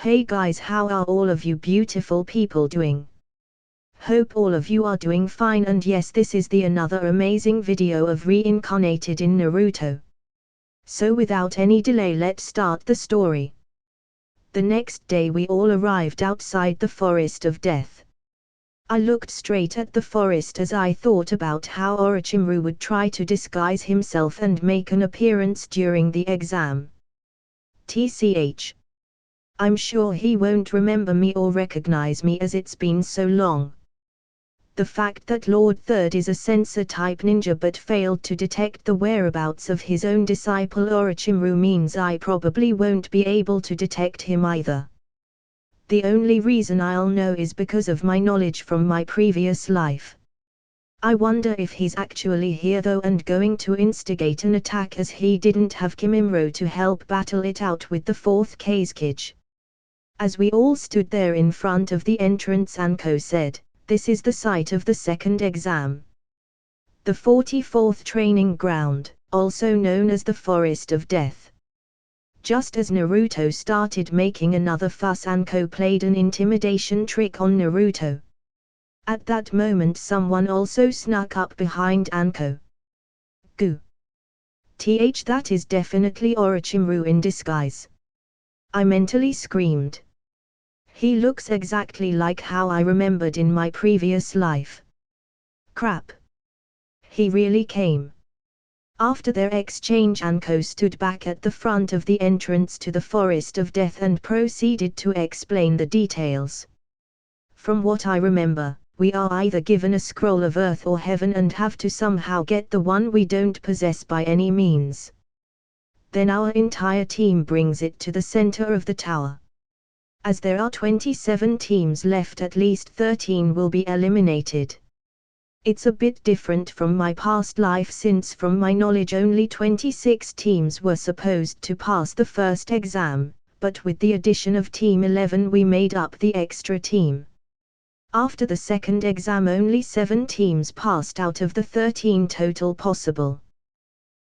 Hey guys, how are all of you beautiful people doing? Hope all of you are doing fine, and yes, this is the another amazing video of Reincarnated in Naruto. So without any delay, let's start the story. The next day we all arrived outside the Forest of Death. I looked straight at the forest as I thought about how Orochimaru would try to disguise himself and make an appearance during the exam. TCH. I'm sure he won't remember me or recognize me as it's been so long. The fact that Lord Third is a sensor-type ninja but failed to detect the whereabouts of his own disciple Orochimaru means I probably won't be able to detect him either. The only reason I'll know is because of my knowledge from my previous life. I wonder if he's actually here though and going to instigate an attack, as he didn't have Kimimro to help battle it out with the fourth Kazekage. As we all stood there in front of the entrance, Anko said, "This is the site of the second exam. The 44th training ground, also known as the Forest of Death." Just as Naruto started making another fuss, Anko played an intimidation trick on Naruto. At that moment someone also snuck up behind Anko. Goo. That is definitely Orochimaru in disguise. I mentally screamed. He looks exactly like how I remembered in my previous life. Crap. He really came. After their exchange, Anko stood back at the front of the entrance to the Forest of Death and proceeded to explain the details. From what I remember, we are either given a scroll of earth or heaven and have to somehow get the one we don't possess by any means. Then our entire team brings it to the center of the tower. As there are 27 teams left, at least 13 will be eliminated. It's a bit different from my past life, since from my knowledge only 26 teams were supposed to pass the first exam, but with the addition of Team 11 we made up the extra team. After the second exam only 7 teams passed out of the 13 total possible.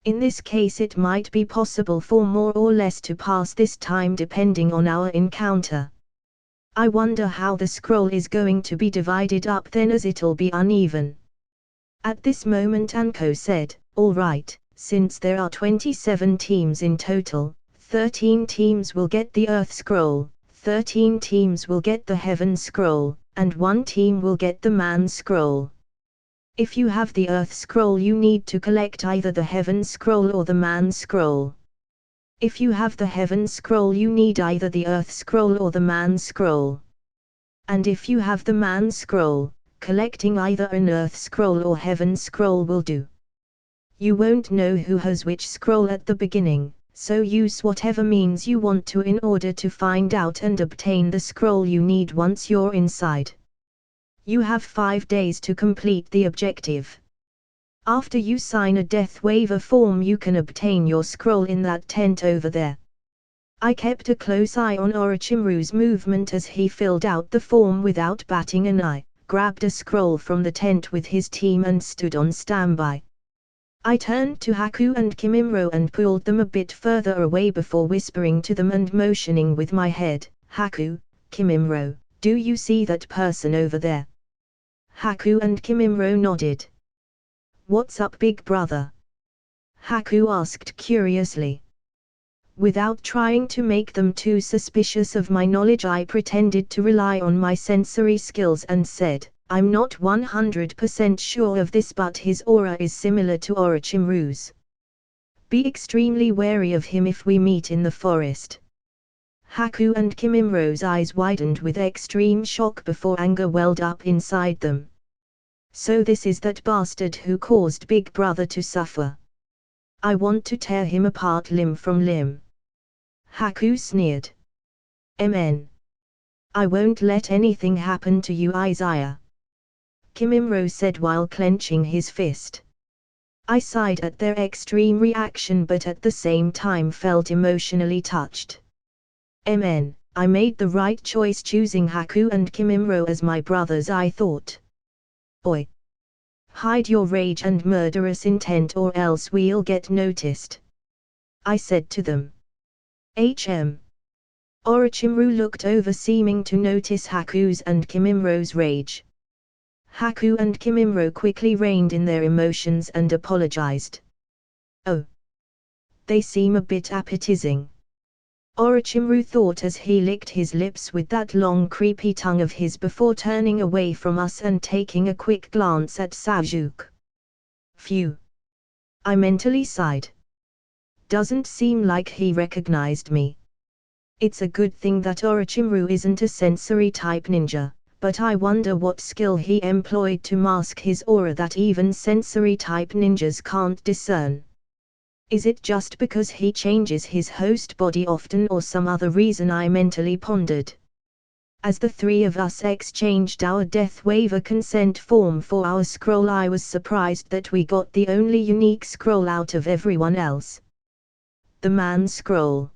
In this case it might be possible for more or less to pass this time depending on our encounter. I wonder how the scroll is going to be divided up then, as it'll be uneven. At this moment Anko said, "All right, since there are 27 teams in total, 13 teams will get the Earth Scroll, 13 teams will get the Heaven Scroll, and 1 team will get the Man Scroll. If you have the Earth Scroll you need to collect either the Heaven Scroll or the Man Scroll. If you have the Heaven Scroll you need either the Earth Scroll or the Man Scroll. And if you have the Man Scroll, collecting either an Earth Scroll or Heaven Scroll will do. You won't know who has which scroll at the beginning, so use whatever means you want to in order to find out and obtain the scroll you need once you're inside. You have 5 days to complete the objective. After you sign a death waiver form you can obtain your scroll in that tent over there." I kept a close eye on Orochimaru's movement as he filled out the form without batting an eye, grabbed a scroll from the tent with his team and stood on standby. I turned to Haku and Kimimro and pulled them a bit further away before whispering to them and motioning with my head, "Haku, Kimimro, do you see that person over there?" Haku and Kimimro nodded. "What's up, big brother?" Haku asked curiously. Without trying to make them too suspicious of my knowledge I pretended to rely on my sensory skills and said, "I'm not 100% sure of this, but his aura is similar to Orochimaru's. Be extremely wary of him if we meet in the forest." Haku and Kimimro's eyes widened with extreme shock before anger welled up inside them. So this is that bastard who caused Big Brother to suffer. I want to tear him apart limb from limb. Haku sneered. "Amen. I won't let anything happen to you, Izaya," Kimimro said while clenching his fist. I sighed at their extreme reaction but at the same time felt emotionally touched. Amen, I made the right choice choosing Haku and Kimimro as my brothers, I thought. Oi! Hide your rage and murderous intent or else we'll get noticed, I said to them. Orochimaru looked over, seeming to notice Haku's and Kimimro's rage. Haku and Kimimro quickly reined in their emotions and apologized. "Oh, they seem a bit appetizing," Orochimaru thought as he licked his lips with that long creepy tongue of his before turning away from us and taking a quick glance at Sasuke. "Phew," I mentally sighed. "Doesn't seem like he recognized me." It's a good thing that Orochimaru isn't a sensory-type ninja, but I wonder what skill he employed to mask his aura that even sensory-type ninjas can't discern. Is it just because he changes his host body often or some other reason, I mentally pondered. As the three of us exchanged our death waiver consent form for our scroll, I was surprised that we got the only unique scroll out of everyone else. The man scroll.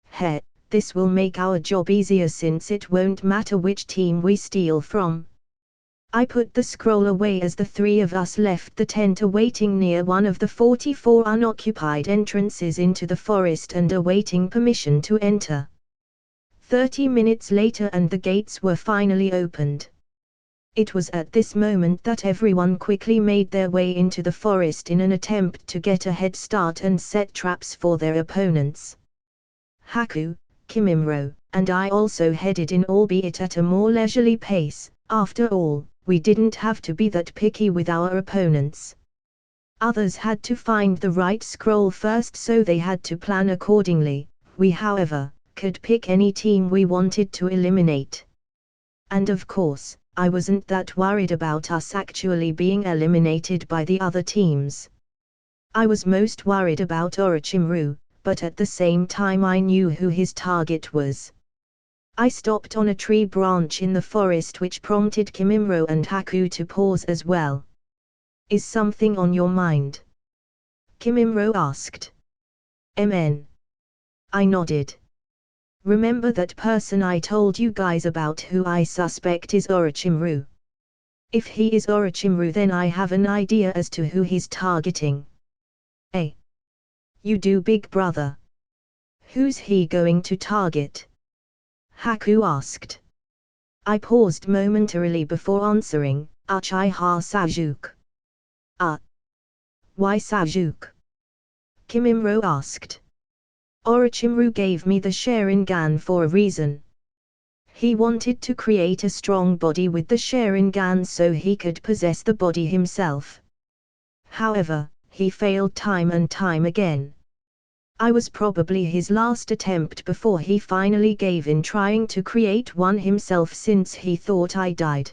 Heh, this will make our job easier since it won't matter which team we steal from. I put the scroll away as the three of us left the tent, awaiting near one of the 44 unoccupied entrances into the forest and awaiting permission to enter. 30 minutes later and the gates were finally opened. It was at this moment that everyone quickly made their way into the forest in an attempt to get a head start and set traps for their opponents. Haku, Kimimro, and I also headed in, albeit at a more leisurely pace. After all, we didn't have to be that picky with our opponents. Others had to find the right scroll first, so they had to plan accordingly. We, however, could pick any team we wanted to eliminate. And of course, I wasn't that worried about us actually being eliminated by the other teams. I was most worried about Orochimaru, but at the same time I knew who his target was. I stopped on a tree branch in the forest, which prompted Kimimro and Haku to pause as well. "Is something on your mind?" Kimimro asked. "MN." I nodded. "Remember that person I told you guys about who I suspect is Orochimaru? If he is Orochimaru, then I have an idea as to who he's targeting." "Eh? You do, big brother? Who's he going to target?" Haku asked. I paused momentarily before answering, Uchiha Sasuke. Why Sasuke?" Kimimro asked. "Orochimaru gave me the Sharingan for a reason. He wanted to create a strong body with the Sharingan so he could possess the body himself. However, he failed time and time again. I was probably his last attempt before he finally gave in, trying to create one himself since he thought I died.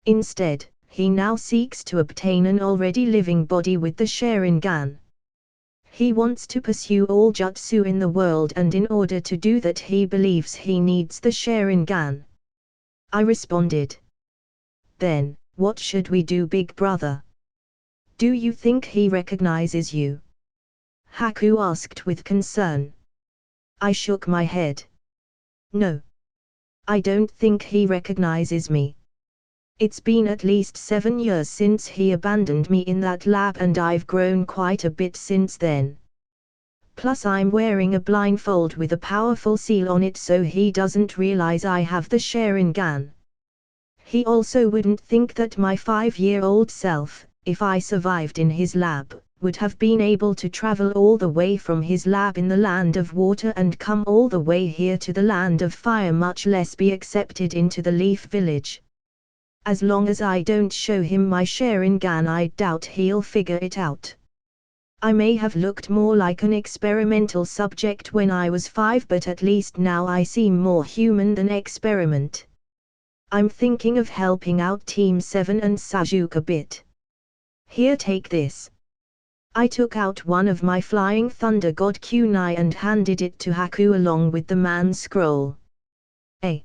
Instead, he now seeks to obtain an already living body with the Sharingan. He wants to pursue all jutsu in the world, and in order to do that he believes he needs the Sharingan." I responded. "Then, what should we do, big brother? Do you think he recognizes you?" Haku asked with concern. I shook my head. "No. I don't think he recognizes me. It's been at least 7 years since he abandoned me in that lab, and I've grown quite a bit since then. Plus I'm wearing a blindfold with a powerful seal on it, so he doesn't realize I have the Sharingan. He also wouldn't think that my 5-year-old self, if I survived in his lab, would have been able to travel all the way from his lab in the land of water and come all the way here to the land of fire, much less be accepted into the Leaf Village. As long as I don't show him my Sharingan, I doubt he'll figure it out. I may have looked more like an experimental subject when I was 5, but at least now I seem more human than experiment. I'm thinking of helping out Team 7 and Sasuke a bit. Here, take this." I took out one of my Flying Thunder God kunai and handed it to Haku along with the man scroll. "Hey,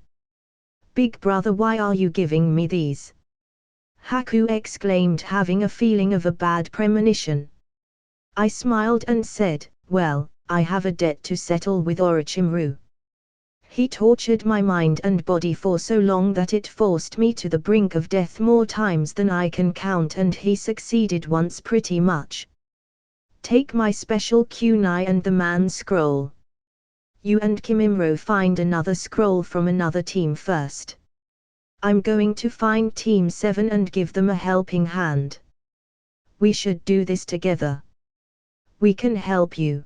big brother, why are you giving me these?" Haku exclaimed, having a feeling of a bad premonition. I smiled and said, "Well, I have a debt to settle with Orochimaru. He tortured my mind and body for so long that it forced me to the brink of death more times than I can count, and he succeeded once pretty much. Take my special kunai and the man scroll. You and Kimimro find another scroll from another team first. I'm going to find Team 7 and give them a helping hand. We should do this together. We can help you.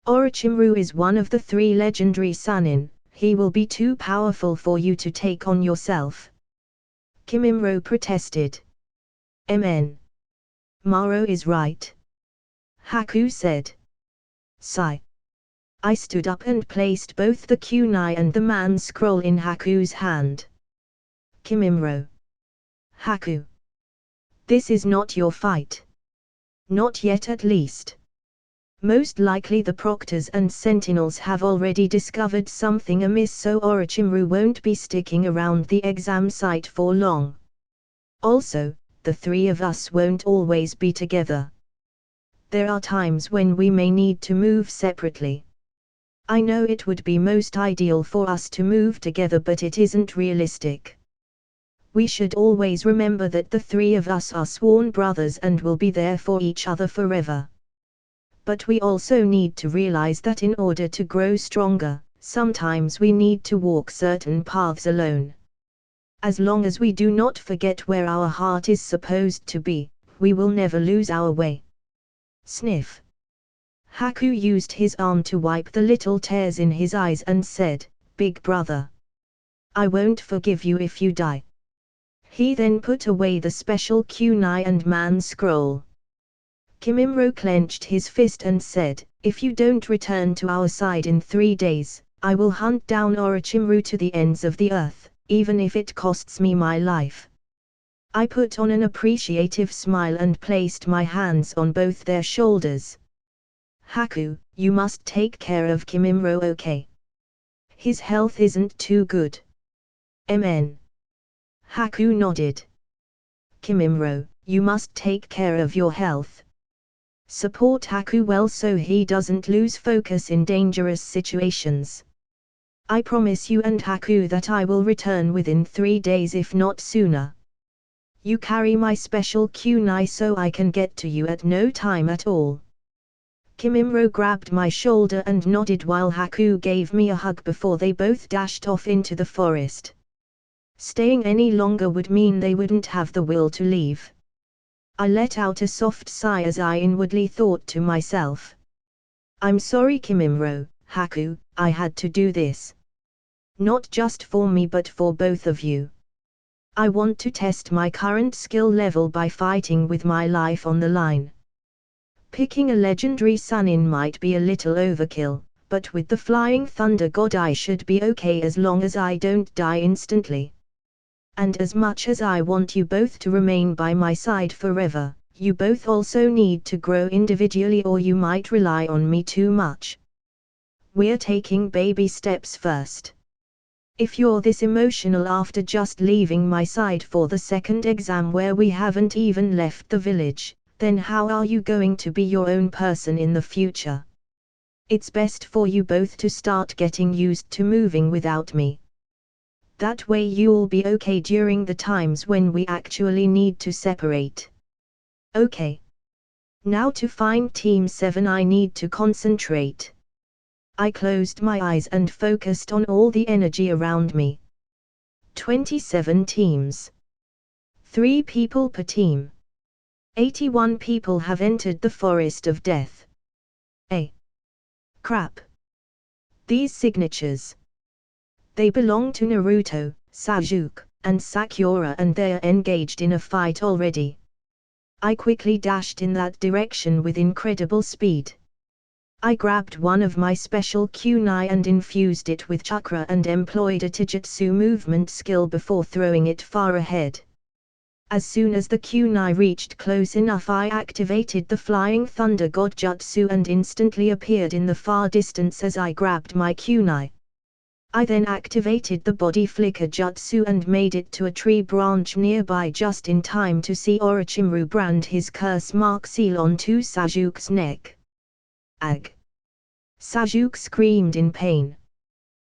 Orochimaru is one of the 3 legendary Sannin, he will be too powerful for you to take on yourself. Kimimro protested. MN. Maro is right. Haku said. Sigh. I stood up and placed both the kunai and the man scroll in Haku's hand. Kimimro. Haku. This is not your fight. Not yet at least. Most likely the proctors and sentinels have already discovered something amiss, so Orochimaru won't be sticking around the exam site for long. Also, the 3 of us won't always be together. There are times when we may need to move separately. I know it would be most ideal for us to move together, but it isn't realistic. We should always remember that the 3 of us are sworn brothers and will be there for each other forever. But we also need to realize that in order to grow stronger, sometimes we need to walk certain paths alone. As long as we do not forget where our heart is supposed to be, we will never lose our way. Sniff. Haku used his arm to wipe the little tears in his eyes and said, Big brother. I won't forgive you if you die. He then put away the special kunai and man scroll. Kimimro clenched his fist and said, If you don't return to our side in 3 days, I will hunt down Orochimaru to the ends of the earth, even if it costs me my life. I put on an appreciative smile and placed my hands on both their shoulders. Haku, you must take care of Kimimro, okay? His health isn't too good. MN. Haku nodded. Kimimro, you must take care of your health. Support Haku well so he doesn't lose focus in dangerous situations. I promise you and Haku that I will return within 3 days if not sooner. You carry my special kunai so I can get to you at no time at all. Kimimro grabbed my shoulder and nodded while Haku gave me a hug before they both dashed off into the forest. Staying any longer would mean they wouldn't have the will to leave. I let out a soft sigh as I inwardly thought to myself. I'm sorry Kimimro, Haku, I had to do this. Not just for me but for both of you. I want to test my current skill level by fighting with my life on the line. Picking a legendary Sannin might be a little overkill, but with the Flying Thunder God I should be okay as long as I don't die instantly. And as much as I want you both to remain by my side forever, you both also need to grow individually or you might rely on me too much. We're taking baby steps first. If you're this emotional after just leaving my side for the second exam where we haven't even left the village, then how are you going to be your own person in the future? It's best for you both to start getting used to moving without me. That way you'll be okay during the times when we actually need to separate. Okay. Now to find Team 7 I need to concentrate. I closed my eyes and focused on all the energy around me. 27 teams. 3 people per team. 81 people have entered the forest of death. Crap. These signatures. They belong to Naruto, Sasuke, and Sakura and they're engaged in a fight already. I quickly dashed in that direction with incredible speed. I grabbed one of my special kunai and infused it with chakra and employed a taijutsu movement skill before throwing it far ahead. As soon as the kunai reached close enough I activated the Flying Thunder God Jutsu and instantly appeared in the far distance as I grabbed my kunai. I then activated the Body Flicker Jutsu and made it to a tree branch nearby just in time to see Orochimaru brand his curse mark seal onto Sasuke's neck. Ag! Sasuke screamed in pain.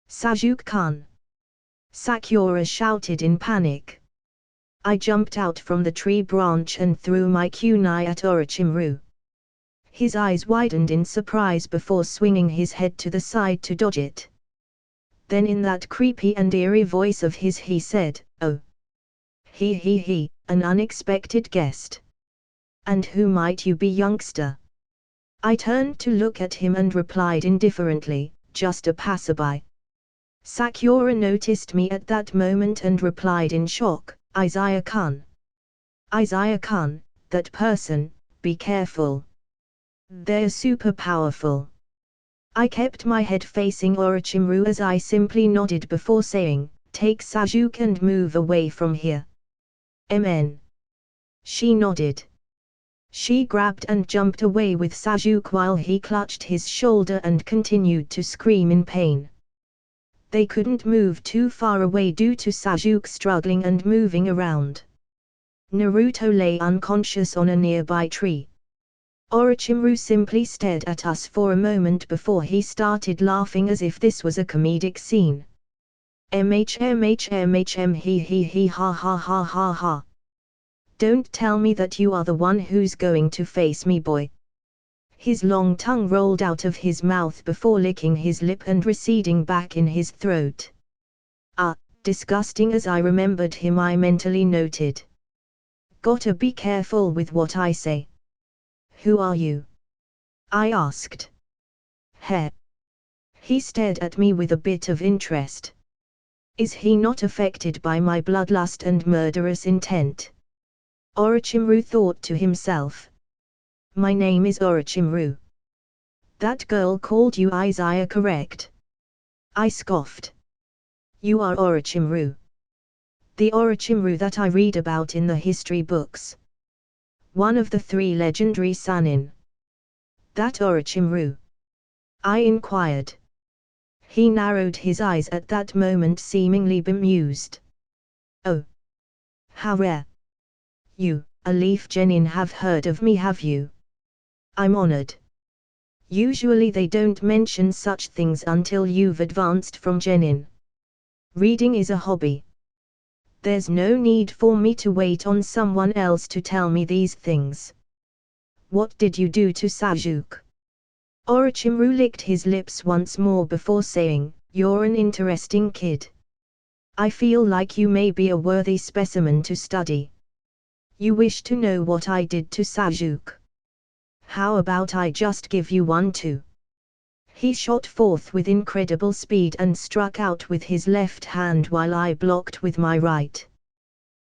Sasuke-kun! Sakura shouted in panic. I jumped out from the tree branch and threw my kunai at Orochimaru. His eyes widened in surprise before swinging his head to the side to dodge it. Then in that creepy and eerie voice of his he said, "Oh. He, an unexpected guest. And who might you be, youngster?" I turned to look at him and replied indifferently, "Just a passerby." Sakura noticed me at that moment and replied in shock, "Izaya-kun. Izaya-kun, that person, be careful. They're super powerful." I kept my head facing Orochimaru as I simply nodded before saying, "Take Sasuke and move away from here." "Amen." She nodded. She grabbed and jumped away with Sasuke while he clutched his shoulder and continued to scream in pain. They couldn't move too far away due to Sasuke struggling and moving around. Naruto lay unconscious on a nearby tree. Orochimaru simply stared at us for a moment before he started laughing as if this was a comedic scene. MHMHMHM he ha ha ha ha ha. "Don't tell me that you are the one who's going to face me, boy." His long tongue rolled out of his mouth before licking his lip and receding back in his throat. "Ah, disgusting." As I remembered him, I mentally noted. "Gotta be careful with what I say." "Who are you?" I asked. "Heh." He stared at me with a bit of interest. Is he not affected by my bloodlust and murderous intent? Orochimaru thought to himself. "My name is Orochimaru." "That girl called you Izaya, correct?" I scoffed. "You are Orochimaru. The Orochimaru that I read about in the history books. One of the 3 legendary Sannin." "That Orochimaru?" I inquired. He narrowed his eyes at that moment, seemingly bemused. "Oh. How rare. You, a Leaf Genin, have heard of me, have you?" I'm honored. Usually they don't mention such things until you've advanced from Genin. Reading is a hobby. There's no need for me to wait on someone else to tell me these things. What did you do to Sasuke? Orochimaru licked his lips once more before saying, "You're an interesting kid. I feel like you may be a worthy specimen to study. You wish to know what I did to Sasuke? How about I just give you one too?" He shot forth with incredible speed and struck out with his left hand while I blocked with my right.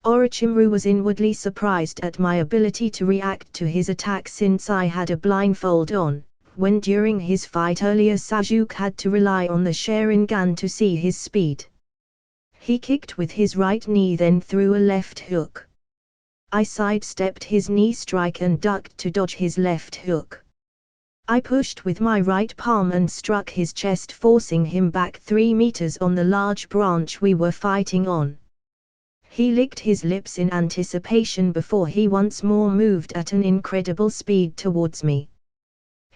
Orochimaru was inwardly surprised at my ability to react to his attack since I had a blindfold on, when during his fight earlier Sasuke had to rely on the Sharingan to see his speed. He kicked with his right knee, then threw a left hook. I sidestepped his knee strike and ducked to dodge his left hook. I pushed with my right palm and struck his chest, forcing him back 3 meters on the large branch we were fighting on. He licked his lips in anticipation before he once more moved at an incredible speed towards me.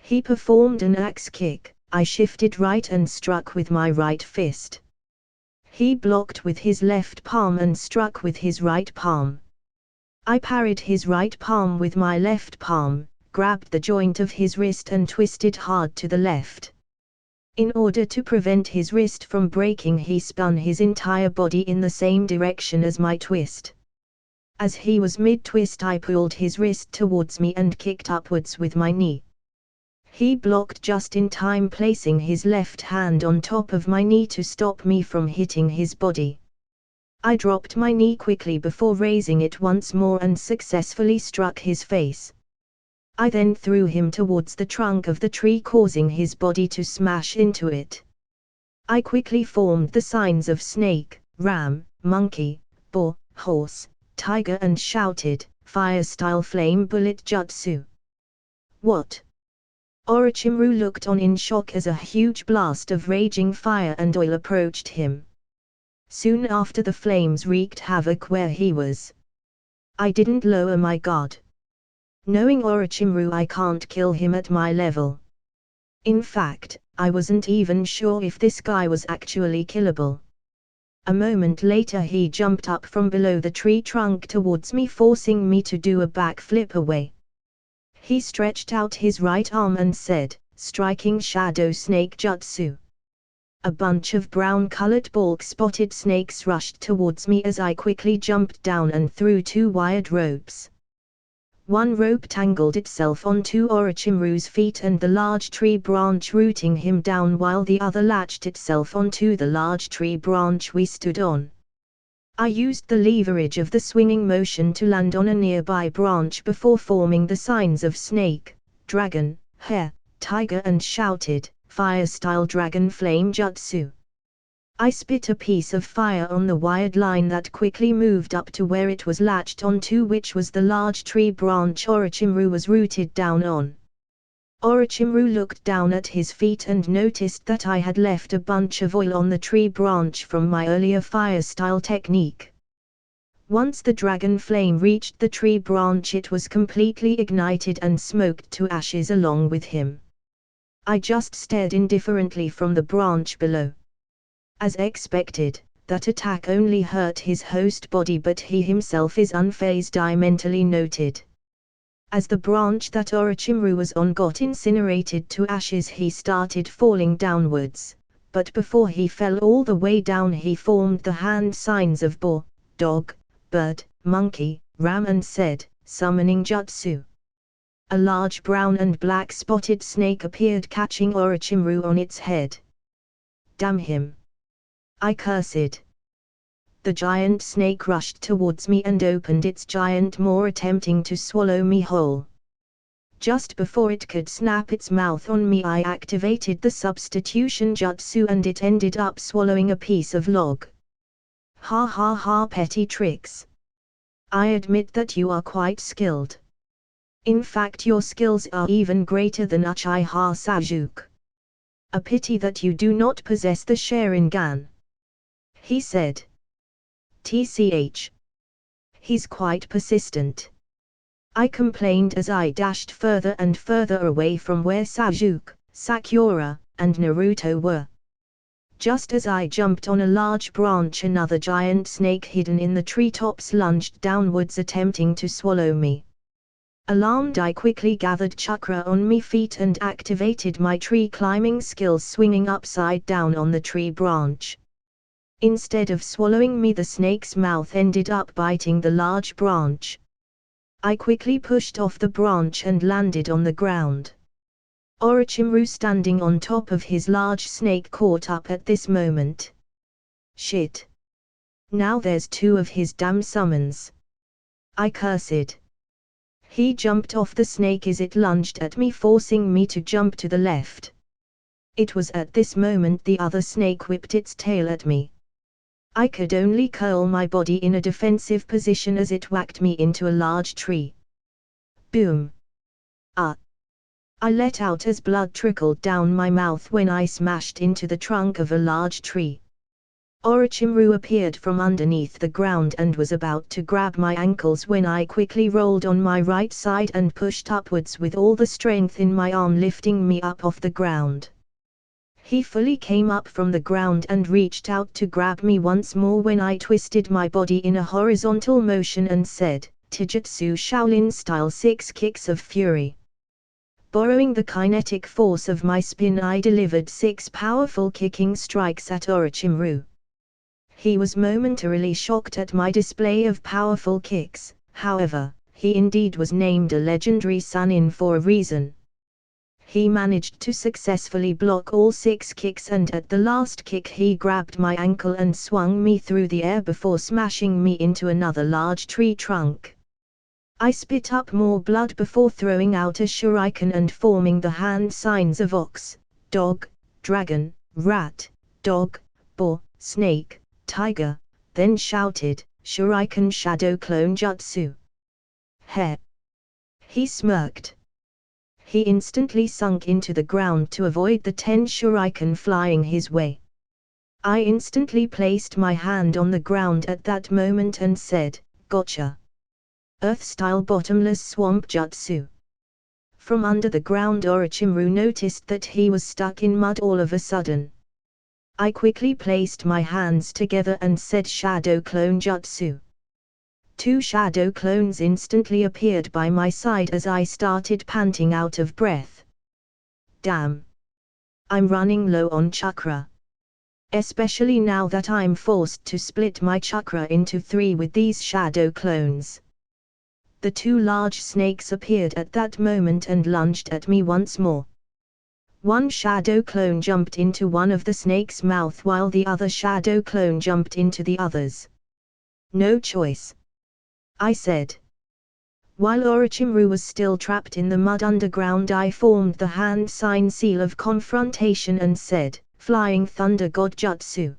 He performed an axe kick. I shifted right and struck with my right fist. He blocked with his left palm and struck with his right palm. I parried his right palm with my left palm, grabbed the joint of his wrist and twisted hard to the left. In order to prevent his wrist from breaking, he spun his entire body in the same direction as my twist. As he was mid-twist, I pulled his wrist towards me and kicked upwards with my knee. He blocked just in time, placing his left hand on top of my knee to stop me from hitting his body. I dropped my knee quickly before raising it once more and successfully struck his face. I then threw him towards the trunk of the tree, causing his body to smash into it. I quickly formed the signs of snake, ram, monkey, boar, horse, tiger and shouted, "Fire-style flame bullet jutsu." "What?" Orochimaru looked on in shock as a huge blast of raging fire and oil approached him. Soon after, the flames wreaked havoc where he was. I didn't lower my guard. Knowing Orochimaru, I can't kill him at my level. In fact, I wasn't even sure if this guy was actually killable. A moment later, he jumped up from below the tree trunk towards me, forcing me to do a backflip away. He stretched out his right arm and said, striking shadow snake jutsu. A bunch of brown-colored bulk-spotted snakes rushed towards me as I quickly jumped down and threw 2 wired ropes. One rope tangled itself onto Orochimaru's feet and the large tree branch rooting him down, while the other latched itself onto the large tree branch we stood on. I used the leverage of the swinging motion to land on a nearby branch before forming the signs of snake, dragon, hare, tiger and shouted, fire-style dragon flame jutsu. I spit a piece of fire on the wired line that quickly moved up to where it was latched onto, which was the large tree branch Orochimaru was rooted down on. Orochimaru looked down at his feet and noticed that I had left a bunch of oil on the tree branch from my earlier fire-style technique. Once the dragon flame reached the tree branch, it was completely ignited and smoked to ashes along with him. I just stared indifferently from the branch below. As expected, that attack only hurt his host body, but he himself is unfazed, I mentally noted. As the branch that Orochimaru was on got incinerated to ashes, he started falling downwards, but before he fell all the way down he formed the hand signs of boar, dog, bird, monkey, ram and said, summoning jutsu. A large brown and black spotted snake appeared, catching Orochimaru on its head. Damn him! I cursed. The giant snake rushed towards me and opened its giant maw, attempting to swallow me whole. Just before it could snap its mouth on me, I activated the substitution jutsu and it ended up swallowing a piece of log. Ha ha ha, petty tricks. I admit that you are quite skilled. In fact, your skills are even greater than Uchiha Sasuke. A pity that you do not possess the Sharingan, he said. TCH. He's quite persistent, I complained as I dashed further and further away from where Sasuke, Sakura, and Naruto were. Just as I jumped on a large branch, another giant snake hidden in the treetops lunged downwards, attempting to swallow me. Alarmed, I quickly gathered chakra on my feet and activated my tree climbing skills, swinging upside down on the tree branch. Instead of swallowing me, the snake's mouth ended up biting the large branch. I quickly pushed off the branch and landed on the ground. Orochimaru, standing on top of his large snake, caught up at this moment. Shit. Now there's 2 of his damn summons, I cursed. He jumped off the snake as it lunged at me, forcing me to jump to the left. It was at this moment the other snake whipped its tail at me. I could only curl my body in a defensive position as it whacked me into a large tree. Boom. Ah! I let out as blood trickled down my mouth when I smashed into the trunk of a large tree. Orochimaru appeared from underneath the ground and was about to grab my ankles when I quickly rolled on my right side and pushed upwards with all the strength in my arm, lifting me up off the ground. He fully came up from the ground and reached out to grab me once more when I twisted my body in a horizontal motion and said, Taijutsu Shaolin style 6 kicks of fury. Borrowing the kinetic force of my spin, I delivered 6 powerful kicking strikes at Orochimaru. He was momentarily shocked at my display of powerful kicks. However, he indeed was named a legendary Sannin for a reason. He managed to successfully block all 6 kicks, and at the last kick he grabbed my ankle and swung me through the air before smashing me into another large tree trunk. I spit up more blood before throwing out a shuriken and forming the hand signs of ox, dog, dragon, rat, dog, boar, snake, tiger, then shouted, Shuriken Shadow Clone Jutsu. Heh! He smirked. He instantly sunk into the ground to avoid the 10 shuriken flying his way. I instantly placed my hand on the ground at that moment and said, Gotcha! Earth-style bottomless swamp jutsu. From under the ground, Orochimaru noticed that he was stuck in mud all of a sudden. I quickly placed my hands together and said, Shadow Clone Jutsu. 2 shadow clones instantly appeared by my side as I started panting out of breath. Damn. I'm running low on chakra. Especially now that I'm forced to split my chakra into 3 with these shadow clones. The 2 large snakes appeared at that moment and lunged at me once more. One shadow clone jumped into one of the snake's mouth while the other shadow clone jumped into the others. No choice, I said. While Orochimaru was still trapped in the mud underground, I formed the hand sign seal of confrontation and said, Flying Thunder God Jutsu.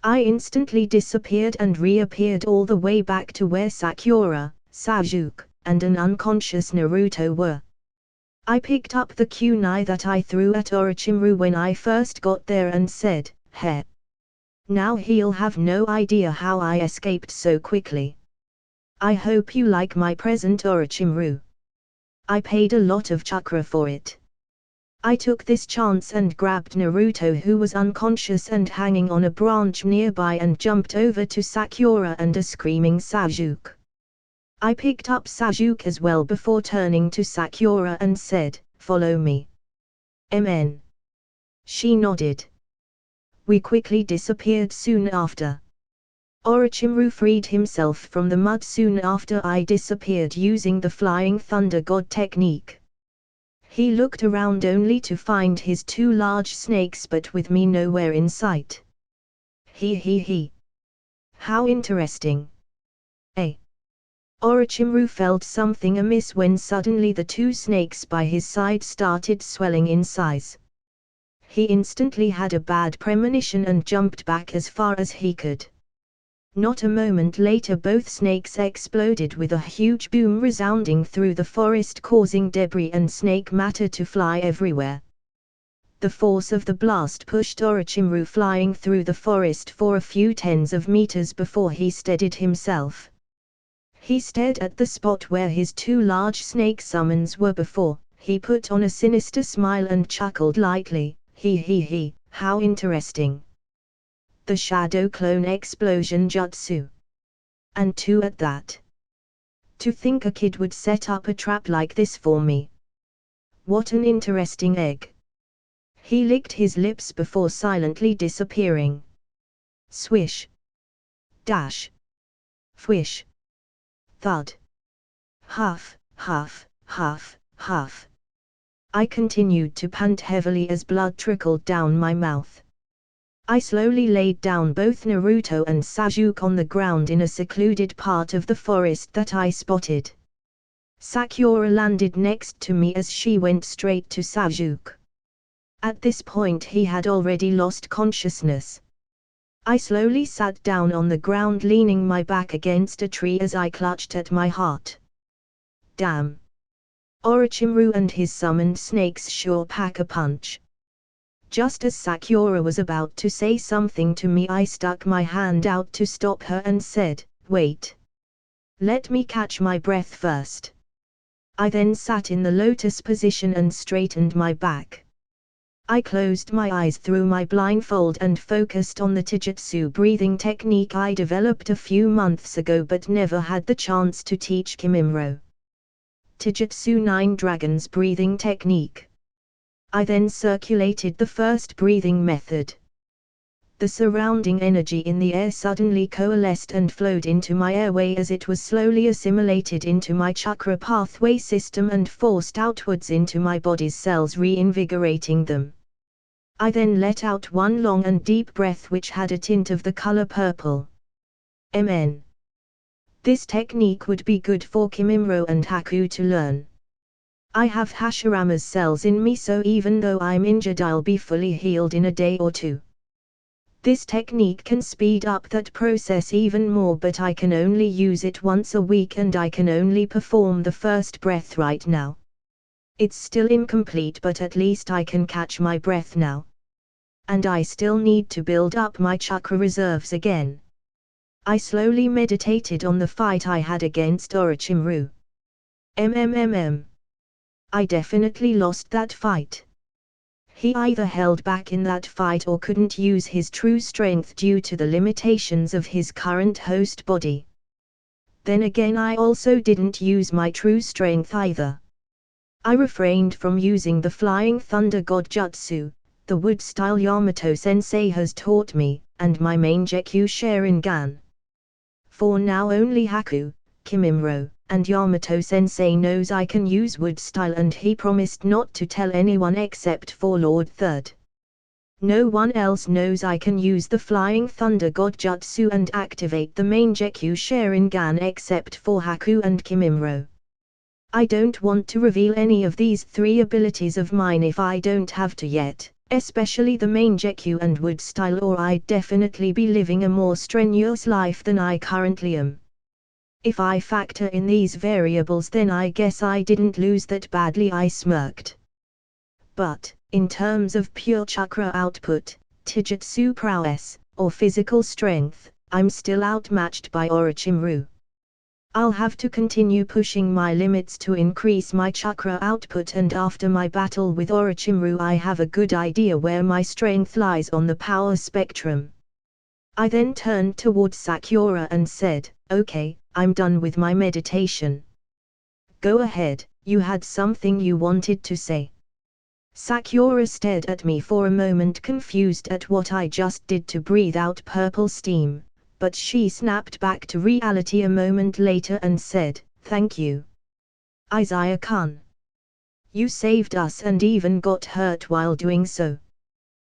I instantly disappeared and reappeared all the way back to where Sakura, Sasuke, and an unconscious Naruto were. I picked up the kunai that I threw at Orochimaru when I first got there and said, Heh. Now he'll have no idea how I escaped so quickly. I hope you like my present, Orochimaru. I paid a lot of chakra for it. I took this chance and grabbed Naruto, who was unconscious and hanging on a branch nearby, and jumped over to Sakura and a screaming Sasuke. I picked up Sasuke as well before turning to Sakura and said, Follow me. Mn. She nodded. We quickly disappeared soon after. Orochimaru freed himself from the mud soon after I disappeared using the Flying Thunder God technique. He looked around only to find his 2 large snakes, but with me nowhere in sight. He. How interesting. Orochimaru felt something amiss when suddenly the 2 snakes by his side started swelling in size. He instantly had a bad premonition and jumped back as far as he could. Not a moment later both snakes exploded with a huge boom resounding through the forest, causing debris and snake matter to fly everywhere. The force of the blast pushed Orochimaru flying through the forest for a few tens of meters before he steadied himself. He stared at the spot where his 2 large snake summons were before. He put on a sinister smile and chuckled lightly. He, how interesting. The Shadow Clone Explosion Jutsu. And 2 at that. To think a kid would set up a trap like this for me. What an interesting egg. He licked his lips before silently disappearing. Swish. Dash. Fwish. Thud. Huff, huff, huff, huff. I continued to pant heavily as blood trickled down my mouth. I slowly laid down both Naruto and Sasuke on the ground in a secluded part of the forest that I spotted. Sakura landed next to me as she went straight to Sasuke. At this point he had already lost consciousness. I slowly sat down on the ground, leaning my back against a tree as I clutched at my heart. Damn. Orochimaru and his summoned snakes sure pack a punch. Just as Sakura was about to say something to me, I stuck my hand out to stop her and said, Wait. Let me catch my breath first. I then sat in the lotus position and straightened my back. I closed my eyes through my blindfold and focused on the Taijutsu breathing technique I developed a few months ago but never had the chance to teach Kimimaro. Taijutsu 9 Dragons breathing technique. I then circulated the first breathing method. The surrounding energy in the air suddenly coalesced and flowed into my airway as it was slowly assimilated into my chakra pathway system and forced outwards into my body's cells, reinvigorating them. I then let out one long and deep breath which had a tint of the color purple. Mn. This technique would be good for Kimimaro and Haku to learn. I have Hashirama's cells in me, so even though I'm injured I'll be fully healed in a day or 2. This technique can speed up that process even more, but I can only use it once a week and I can only perform the first breath right now. It's still incomplete, but at least I can catch my breath now. And I still need to build up my chakra reserves again. I slowly meditated on the fight I had against Orochimaru. I definitely lost that fight. He either held back in that fight or couldn't use his true strength due to the limitations of his current host body. Then again, I also didn't use my true strength either. I refrained from using the Flying Thunder God Jutsu, the wood-style Yamato-sensei has taught me, and my main Gekyu Sharingan. For now only Haku, Kimimaro, and Yamato-sensei knows I can use wood-style, and he promised not to tell anyone except for Lord Third. No one else knows I can use the Flying Thunder God Jutsu and activate the main Gekyu Sharingan except for Haku and Kimimaro. I don't want to reveal any of these 3 abilities of mine if I don't have to yet, especially the main Gekyu and wood style, or I'd definitely be living a more strenuous life than I currently am. If I factor in these variables, then I guess I didn't lose that badly, I smirked. But, in terms of pure chakra output, taijutsu prowess, or physical strength, I'm still outmatched by Orochimaru. I'll have to continue pushing my limits to increase my chakra output, and after my battle with Orochimaru I have a good idea where my strength lies on the power spectrum. I then turned towards Sakura and said, "Okay, I'm done with my meditation." "Go ahead, you had something you wanted to say." Sakura stared at me for a moment, confused at what I just did to breathe out purple steam. But she snapped back to reality a moment later and said, "Thank you, Izaya-kun. You saved us and even got hurt while doing so.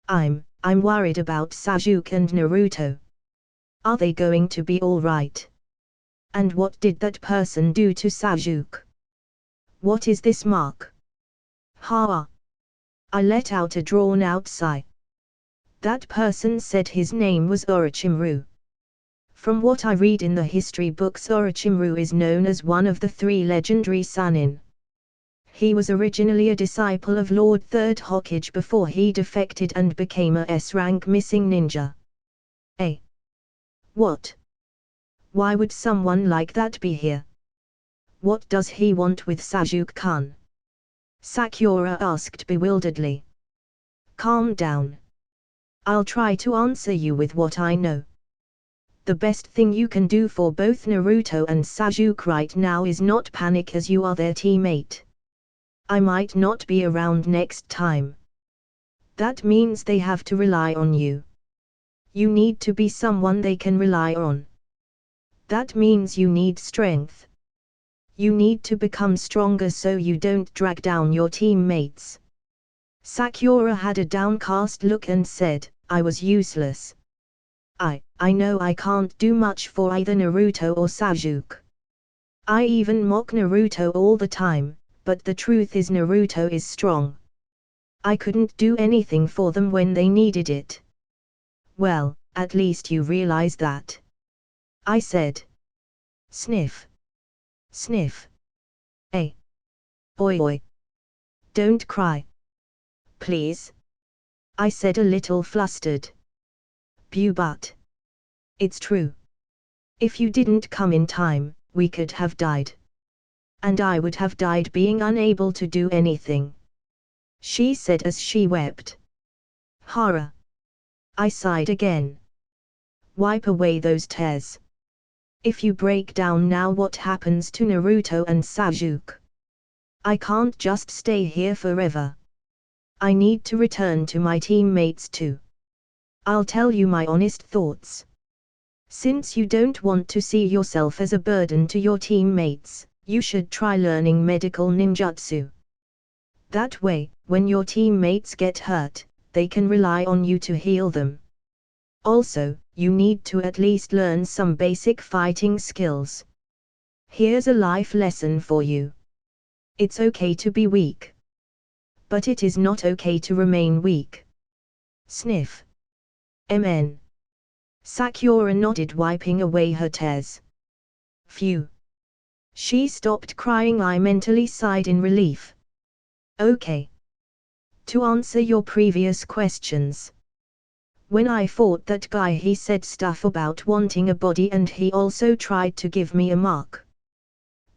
I'm worried about Sasuke and Naruto. Are they going to be alright? And what did that person do to Sasuke? What is this mark?" "Ha!" I let out a drawn-out sigh. That person said his name was Orochimaru. From what I read in the history books, Orochimaru is known as one of the 3 legendary Sannin. He was originally a disciple of Lord Third Hokage before he defected and became a S-rank missing ninja. What? Why would someone like that be here? What does he want with Sasuke-kun?" Sakura asked bewilderedly. "Calm down. I'll try to answer you with what I know. The best thing you can do for both Naruto and Sasuke right now is not panic, as you are their teammate. I might not be around next time. That means they have to rely on you. You need to be someone they can rely on. That means you need strength. You need to become stronger so you don't drag down your teammates." Sakura had a downcast look and said, "I was useless. I know I can't do much for either Naruto or Sasuke. I even mock Naruto all the time, but the truth is Naruto is strong. I couldn't do anything for them when they needed it." "Well, at least you realize that," I said. Sniff. Sniff. Oi oi. Don't cry. Please. I said, a little flustered. But it's true. If you didn't come in time, we could have died. And I would have died being unable to do anything," she said as she wept. "Hara." I sighed again. "Wipe away those tears. If you break down now, what happens to Naruto and Sasuke? I can't just stay here forever. I need to return to my teammates too. I'll tell you my honest thoughts. Since you don't want to see yourself as a burden to your teammates, you should try learning medical ninjutsu. That way, when your teammates get hurt, they can rely on you to heal them. Also, you need to at least learn some basic fighting skills. Here's a life lesson for you. It's okay to be weak. But it is not okay to remain weak." Sniff. "Mn." Sakura nodded, wiping away her tears. "Phew." She stopped crying. I mentally sighed in relief. "Okay. To answer your previous questions. When I fought that guy, he said stuff about wanting a body, and he also tried to give me a mark.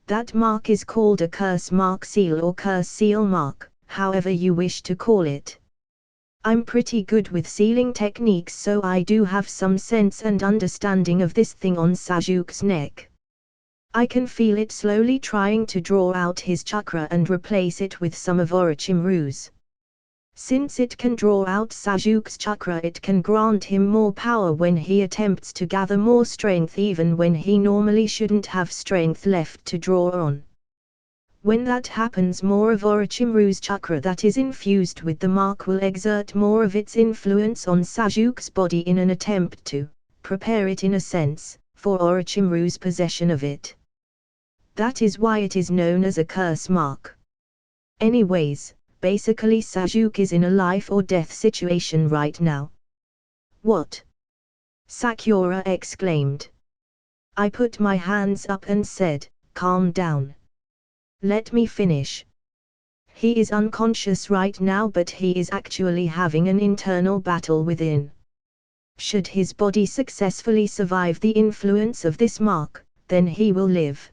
That mark is called a curse mark seal or curse seal mark, however you wish to call it. I'm pretty good with sealing techniques, so I do have some sense and understanding of this thing on Sasuke's neck. I can feel it slowly trying to draw out his chakra and replace it with some of Orochimaru's. Since it can draw out Sasuke's chakra, it can grant him more power when he attempts to gather more strength, even when he normally shouldn't have strength left to draw on. When that happens, more of Orochimaru's chakra that is infused with the mark will exert more of its influence on Sasuke's body in an attempt to prepare it, in a sense, for Orochimaru's possession of it. That is why it is known as a curse mark. Anyways, basically Sasuke is in a life or death situation right now. What? Sakura exclaimed. I put my hands up and said, calm down. Let me finish. He is unconscious right now, but he is actually having an internal battle within. Should his body successfully survive the influence of this mark, then he will live.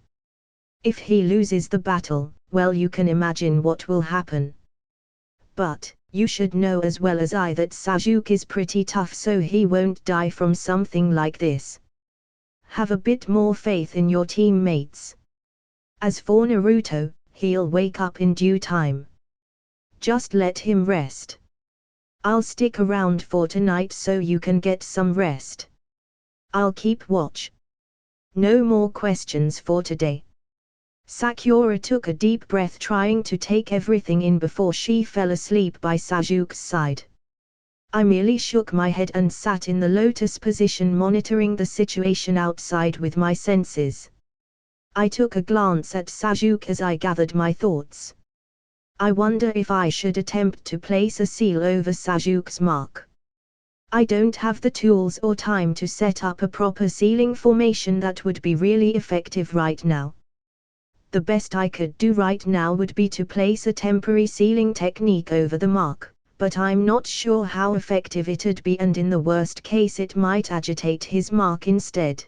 If he loses the battle, well, you can imagine what will happen. But, you should know as well as I that Sasuke is pretty tough, so he won't die from something like this. Have a bit more faith in your teammates. As for Naruto, he'll wake up in due time. Just let him rest. I'll stick around for tonight so you can get some rest. I'll keep watch. No more questions for today. Sakura took a deep breath, trying to take everything in before she fell asleep by Sasuke's side. I merely shook my head and sat in the lotus position, monitoring the situation outside with my senses. I took a glance at Sasuke as I gathered my thoughts. I wonder if I should attempt to place a seal over Sasuke's mark. I don't have the tools or time to set up a proper sealing formation that would be really effective right now. The best I could do right now would be to place a temporary sealing technique over the mark, but I'm not sure how effective it'd be, and in the worst case it might agitate his mark instead.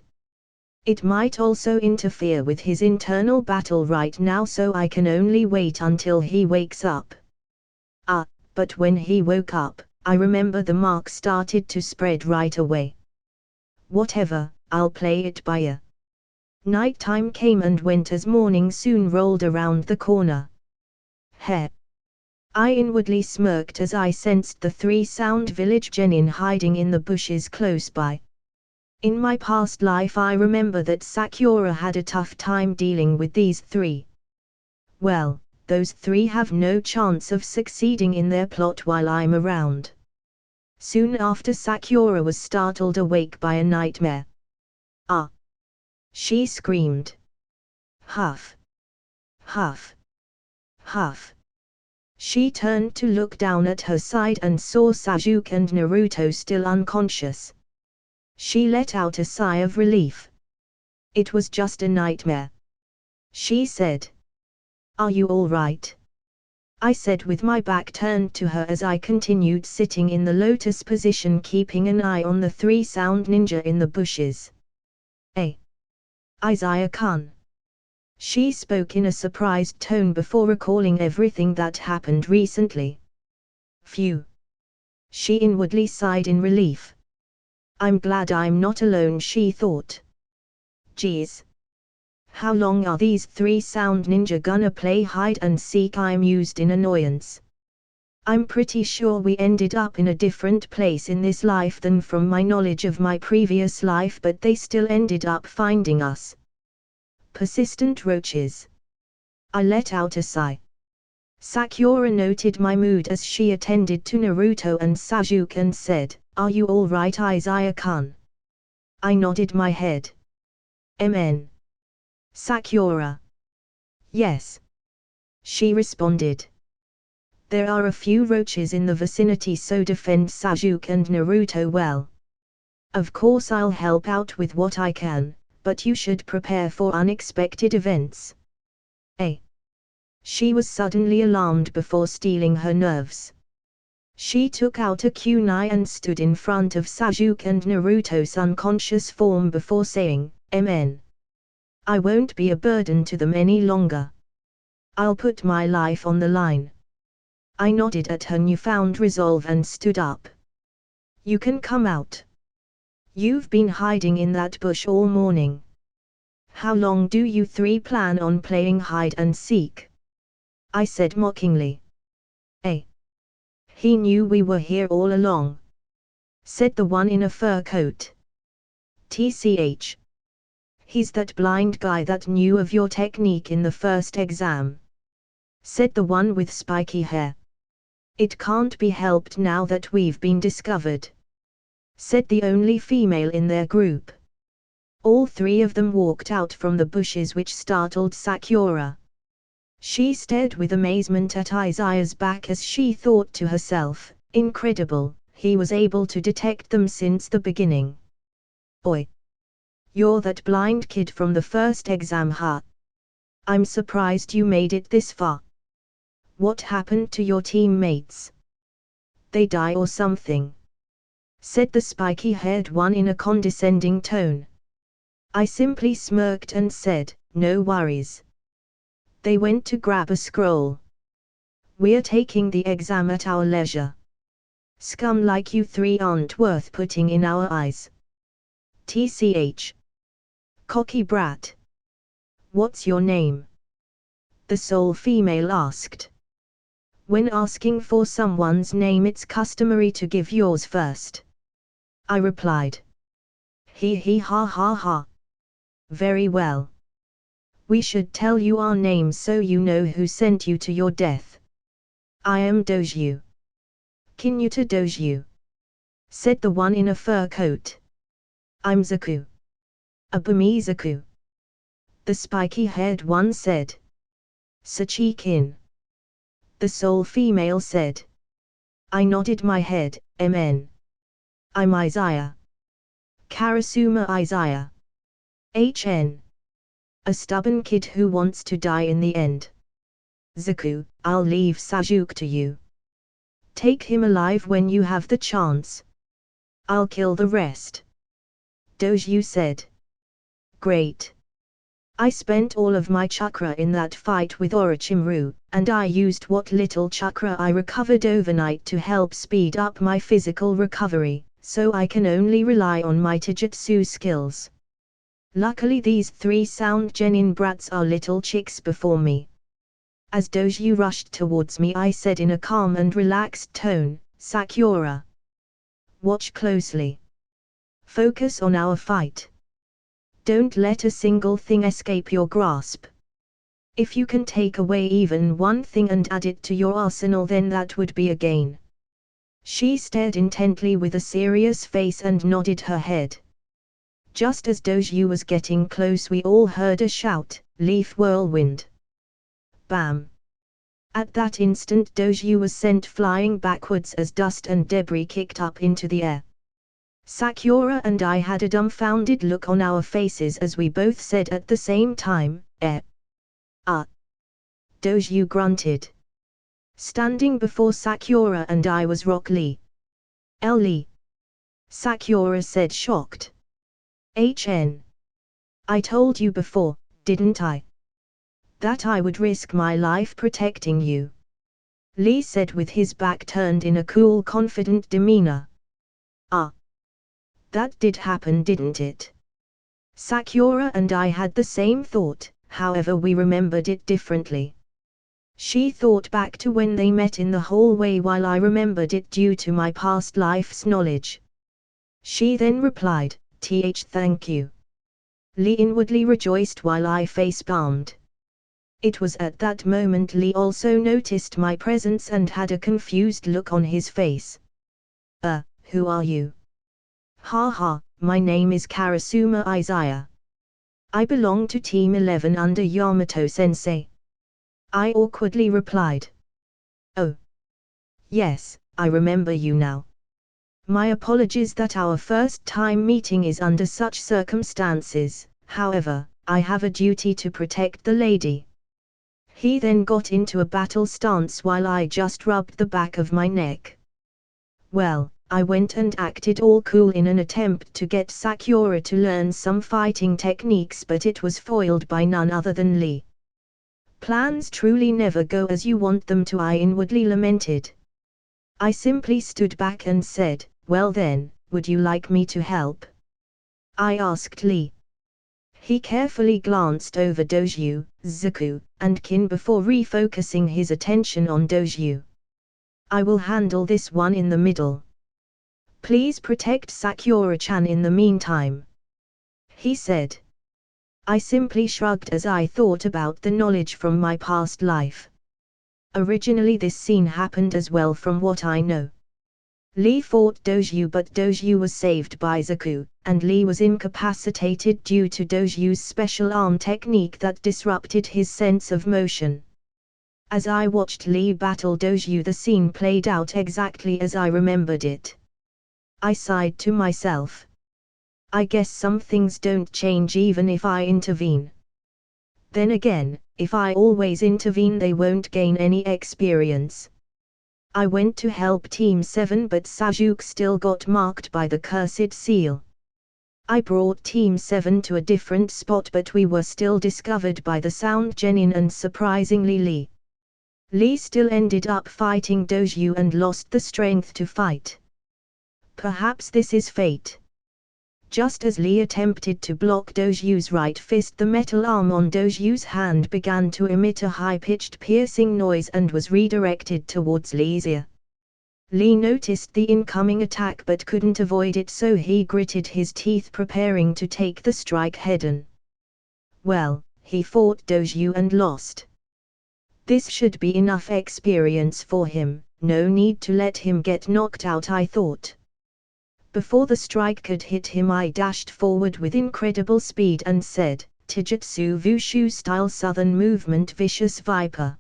It might also interfere with his internal battle right now, so I can only wait until he wakes up. But when he woke up, I remember the mark started to spread right away. Whatever, I'll play it by ear. Nighttime came and went as morning soon rolled around the corner. Heh! I inwardly smirked as I sensed the 3 Sound Village genin hiding in the bushes close by. In my past life I remember that Sakura had a tough time dealing with these 3. Well, those 3 have no chance of succeeding in their plot while I'm around. Soon after, Sakura was startled awake by a nightmare. Ah! She screamed. Huff! Huff! Huff! She turned to look down at her side and saw Sasuke and Naruto still unconscious. She let out a sigh of relief. It was just a nightmare, she said. Are you all right? I said with my back turned to her as I continued sitting in the lotus position, keeping an eye on the 3 Sound Ninja in the bushes. Izaya-kun. She spoke in a surprised tone before recalling everything that happened recently. Phew. She inwardly sighed in relief. I'm glad I'm not alone, she thought. Geez. How long are these 3 Sound Ninja gonna play hide and seek? I'm used in annoyance. I'm pretty sure we ended up in a different place in this life than from my knowledge of my previous life, but they still ended up finding us. Persistent roaches. I let out a sigh. Sakura noted my mood as she attended to Naruto and Sasuke and said, Are you all right, Izaya-kun? I nodded my head. MN. Sakura. Yes. She responded. There are a few roaches in the vicinity, so defend Sasuke and Naruto well. Of course I'll help out with what I can, but you should prepare for unexpected events. She was suddenly alarmed before steeling her nerves. She took out a kunai and stood in front of Sasuke and Naruto's unconscious form before saying, MN. I won't be a burden to them any longer. I'll put my life on the line. I nodded at her newfound resolve and stood up. You can come out. You've been hiding in that bush all morning. How long do you three plan on playing hide and seek? I said mockingly. Eh? He knew we were here all along, said the one in a fur coat. TCH. He's that blind guy that knew of your technique in the first exam, said the one with spiky hair. It can't be helped now that we've been discovered, said the only female in their group. All three of them walked out from the bushes, which startled Sakura. She stared with amazement at Izaya's back as she thought to herself, incredible, he was able to detect them since the beginning. Oi! You're that blind kid from the first exam, huh? I'm surprised you made it this far. What happened to your teammates? They die or something, said the spiky-haired one in a condescending tone. I simply smirked and said, no worries. They went to grab a scroll. We're taking the exam at our leisure. Scum like you three aren't worth putting in our eyes. TCH. Cocky brat. What's your name? The sole female asked. When asking for someone's name, it's customary to give yours first, I replied. Hee ha ha ha. Very well. We should tell you our names so you know who sent you to your death. I am Doju. Kinyuta Doju, said the one in a fur coat. I'm Zaku. Abumi Zaku, the spiky-haired one said. Sachi-kin, the sole female said. I nodded my head, MN. I'm Izaya. Karasuma Izaya. HN. A stubborn kid who wants to die in the end. Zaku, I'll leave Sajuke to you. Take him alive when you have the chance. I'll kill the rest. Doju said. Great. I spent all of my chakra in that fight with Orochimaru, and I used what little chakra I recovered overnight to help speed up my physical recovery, so I can only rely on my taijutsu skills. Luckily these three sound genin brats are little chicks before me. As Doju rushed towards me, I said in a calm and relaxed tone, Sakura, watch closely. Focus on our fight. Don't let a single thing escape your grasp. If you can take away even one thing and add it to your arsenal, then that would be a gain. She stared intently with a serious face and nodded her head. Just as Doju was getting close, we all heard a shout, Leaf Whirlwind. Bam! At that instant Doju was sent flying backwards as dust and debris kicked up into the air. Sakura and I had a dumbfounded look on our faces as we both said at the same time, Doju grunted. Standing before Sakura and I was Rock Lee. Lee. Sakura said, shocked. HN. I told you before, didn't I? That I would risk my life protecting you. Lee said with his back turned in a cool, confident demeanor. That did happen, didn't it? Sakura and I had the same thought, however we remembered it differently. She thought back to when they met in the hallway while I remembered it due to my past life's knowledge. She then replied, thank you. Lee inwardly rejoiced while I face-palmed. It was at that moment Lee also noticed my presence and had a confused look on his face. Who are you? Ha, my name is Karasuma Izaya. I belong to Team 11 under Yamato-sensei. I awkwardly replied. Oh. Yes, I remember you now. My apologies that our first time meeting is under such circumstances, however, I have a duty to protect the lady. He then got into a battle stance while I just rubbed the back of my neck. Well, I went and acted all cool in an attempt to get Sakura to learn some fighting techniques, but it was foiled by none other than Lee. Plans truly never go as you want them to, I inwardly lamented. I simply stood back and said, well then, would you like me to help? I asked Lee. He carefully glanced over Doju, Zuko, and Kin before refocusing his attention on Doju. I will handle this one in the middle. Please protect Sakura-chan in the meantime, he said. I simply shrugged as I thought about the knowledge from my past life. Originally this scene happened as well from what I know. Lee fought Doju but Doju was saved by Zuko, and Lee was incapacitated due to Doju's special arm technique that disrupted his sense of motion. As I watched Lee battle Doju, the scene played out exactly as I remembered it. I sighed to myself. I guess some things don't change even if I intervene. Then again, if I always intervene they won't gain any experience. I went to help Team 7 but Sajuk still got marked by the cursed seal. I brought Team 7 to a different spot but we were still discovered by the Sound Genin and surprisingly Lee. Lee still ended up fighting Doju and lost the strength to fight. Perhaps this is fate. Just as Lee attempted to block Doju's right fist, the metal arm on Doju's hand began to emit a high-pitched piercing noise and was redirected towards Lee's ear. Lee noticed the incoming attack but couldn't avoid it, so he gritted his teeth preparing to take the strike head-on. Well, he fought Doju and lost. This should be enough experience for him, no need to let him get knocked out, I thought. Before the strike could hit him I dashed forward with incredible speed and said, Taijutsu Wushu style southern movement vicious viper.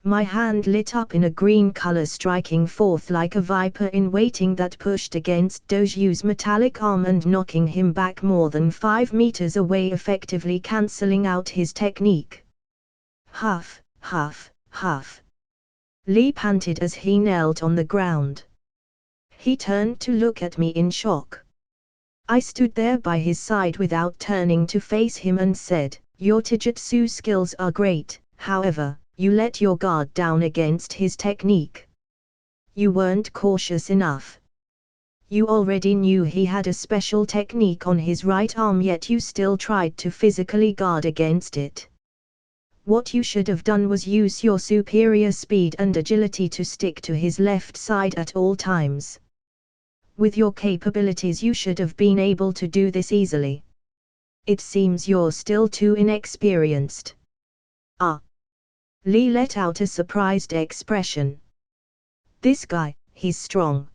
My hand lit up in a green color, striking forth like a viper in waiting that pushed against Doju's metallic arm and knocking him back more than 5 meters away, effectively cancelling out his technique. Huff, huff, huff. Lee panted as he knelt on the ground. He turned to look at me in shock. I stood there by his side without turning to face him and said, Your taijutsu skills are great, however, you let your guard down against his technique. You weren't cautious enough. You already knew he had a special technique on his right arm, yet you still tried to physically guard against it. What you should have done was use your superior speed and agility to stick to his left side at all times. With your capabilities you should have been able to do this easily. It seems you're still too inexperienced. Ah! Lee let out a surprised expression. This guy, he's strong.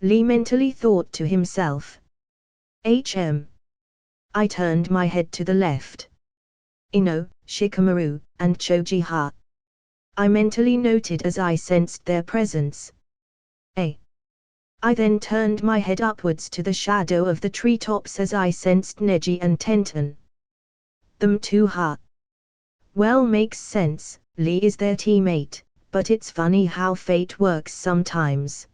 Lee mentally thought to himself. I turned my head to the left. Ino, Shikamaru, and Chojiha. I mentally noted as I sensed their presence. I then turned my head upwards to the shadow of the treetops as I sensed Neji and Tenten. Them too, ha. Well, makes sense, Lee is their teammate, but it's funny how fate works sometimes.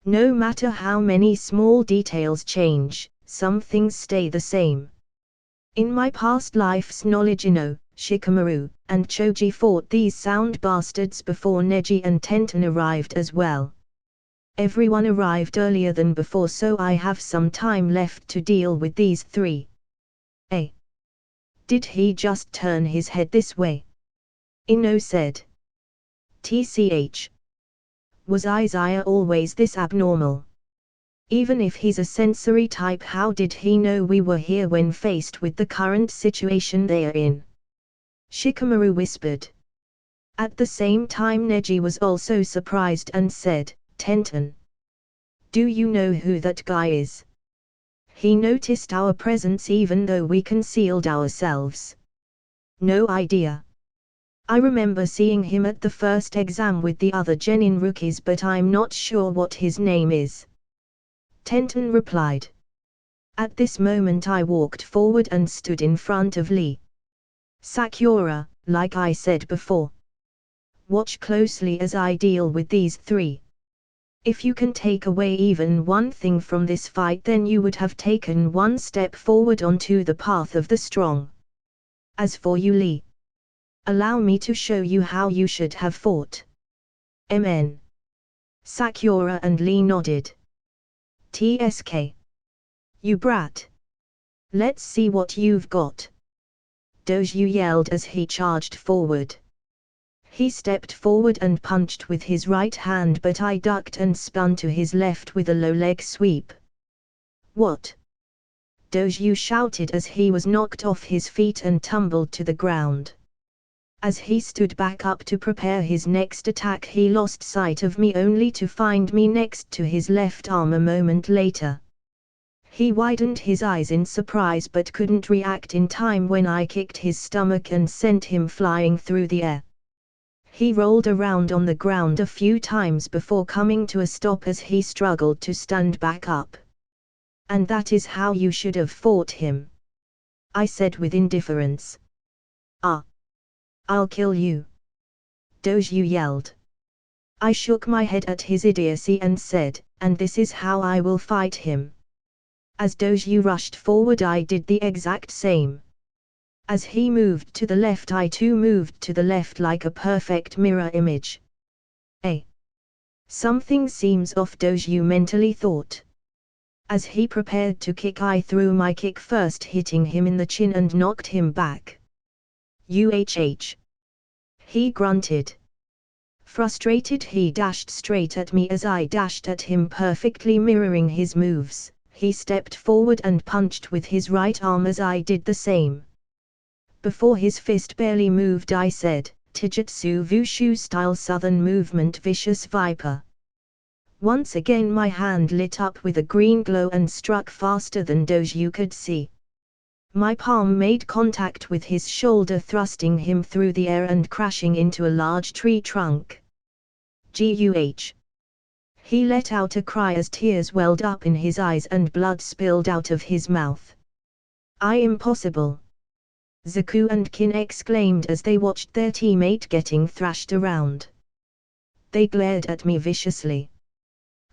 No matter how many small details change, some things stay the same. In my past life's knowledge, Ino, Shikamaru, and Choji fought these sound bastards before Neji and Tenten arrived as well. Everyone arrived earlier than before, so I have some time left to deal with these three. Did he just turn his head this way? Ino said. TCH. Was Izaya always this abnormal? Even if he's a sensory type, how did he know we were here when faced with the current situation they are in? Shikamaru whispered. At the same time Neji was also surprised and said, Tenten. Do you know who that guy is? He noticed our presence even though we concealed ourselves. No idea. I remember seeing him at the first exam with the other Genin rookies, but I'm not sure what his name is. Tenten replied. At this moment I walked forward and stood in front of Lee. Sakura, like I said before. Watch closely as I deal with these three. If you can take away even one thing from this fight, then you would have taken one step forward onto the path of the strong. As for you, Lee, allow me to show you how you should have fought. MN. Sakura and Lee nodded. TSK. You brat. Let's see what you've got. Doju yelled as he charged forward. He stepped forward and punched with his right hand, but I ducked and spun to his left with a low leg sweep. What? Doju shouted as he was knocked off his feet and tumbled to the ground. As he stood back up to prepare his next attack, he lost sight of me, only to find me next to his left arm a moment later. He widened his eyes in surprise but couldn't react in time when I kicked his stomach and sent him flying through the air. He rolled around on the ground a few times before coming to a stop as he struggled to stand back up. And that is how you should have fought him, I said with indifference. Ah. I'll kill you, Doju yelled. I shook my head at his idiocy and said, and this is how I will fight him. As Doju rushed forward, I did the exact same. As he moved to the left, I too moved to the left like a perfect mirror image. Something seems off, Doju mentally thought. As he prepared to kick, I threw my kick first, hitting him in the chin and knocked him back. He grunted. Frustrated, he dashed straight at me as I dashed at him, perfectly mirroring his moves. He stepped forward and punched with his right arm as I did the same. Before his fist barely moved, I said, Taijutsu Wushu style Southern movement, vicious viper. Once again my hand lit up with a green glow and struck faster than Doju could see. My palm made contact with his shoulder, thrusting him through the air and crashing into a large tree trunk. Guh! He let out a cry as tears welled up in his eyes and blood spilled out of his mouth. Impossible! Zaku and Kin exclaimed as they watched their teammate getting thrashed around. They glared at me viciously.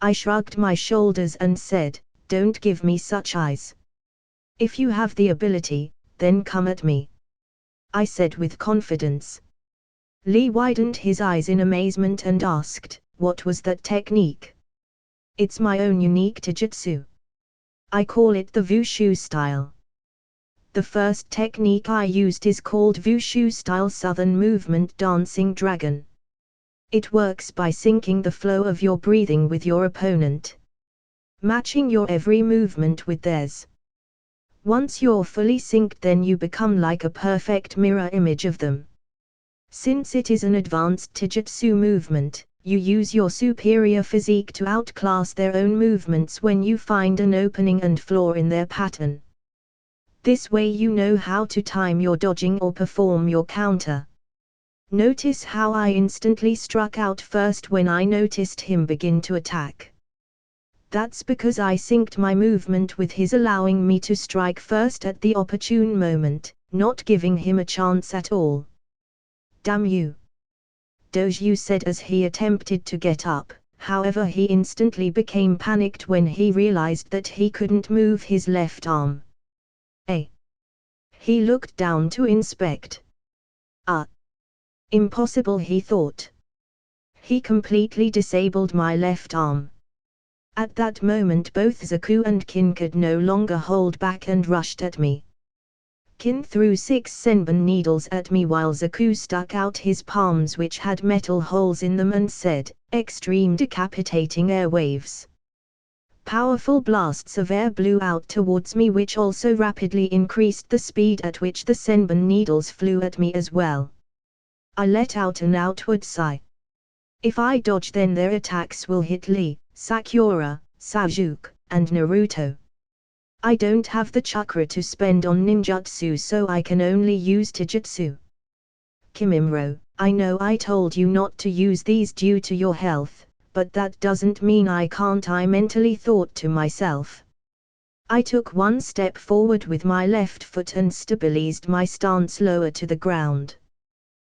I shrugged my shoulders and said, don't give me such eyes. If you have the ability, then come at me, I said with confidence. Lee widened his eyes in amazement and asked, what was that technique? It's my own unique taijutsu. I call it the Wushu style. The first technique I used is called Wushu style Southern movement dancing dragon. It works by syncing the flow of your breathing with your opponent, matching your every movement with theirs. Once you're fully synced, then you become like a perfect mirror image of them. Since it is an advanced taijutsu movement, you use your superior physique to outclass their own movements when you find an opening and flaw in their pattern. This way you know how to time your dodging or perform your counter. Notice how I instantly struck out first when I noticed him begin to attack. That's because I synced my movement with his, allowing me to strike first at the opportune moment, not giving him a chance at all. Damn you! Doju said as he attempted to get up, however he instantly became panicked when he realized that he couldn't move his left arm. He looked down to inspect. Impossible, he thought. He completely disabled my left arm. At that moment both Zaku and Kin could no longer hold back and rushed at me. Kin threw 6 senbon needles at me while Zaku stuck out his palms, which had metal holes in them, and said, extreme decapitating air waves. Powerful blasts of air blew out towards me, which also rapidly increased the speed at which the senbon needles flew at me as well. I let out an outward sigh. If I dodge, then their attacks will hit Lee, Sakura, Sasuke, and Naruto. I don't have the chakra to spend on ninjutsu, so I can only use taijutsu. Kimimaro, I know I told you not to use these due to your health, but that doesn't mean I can't, I mentally thought to myself. I took one step forward with my left foot and stabilized my stance lower to the ground.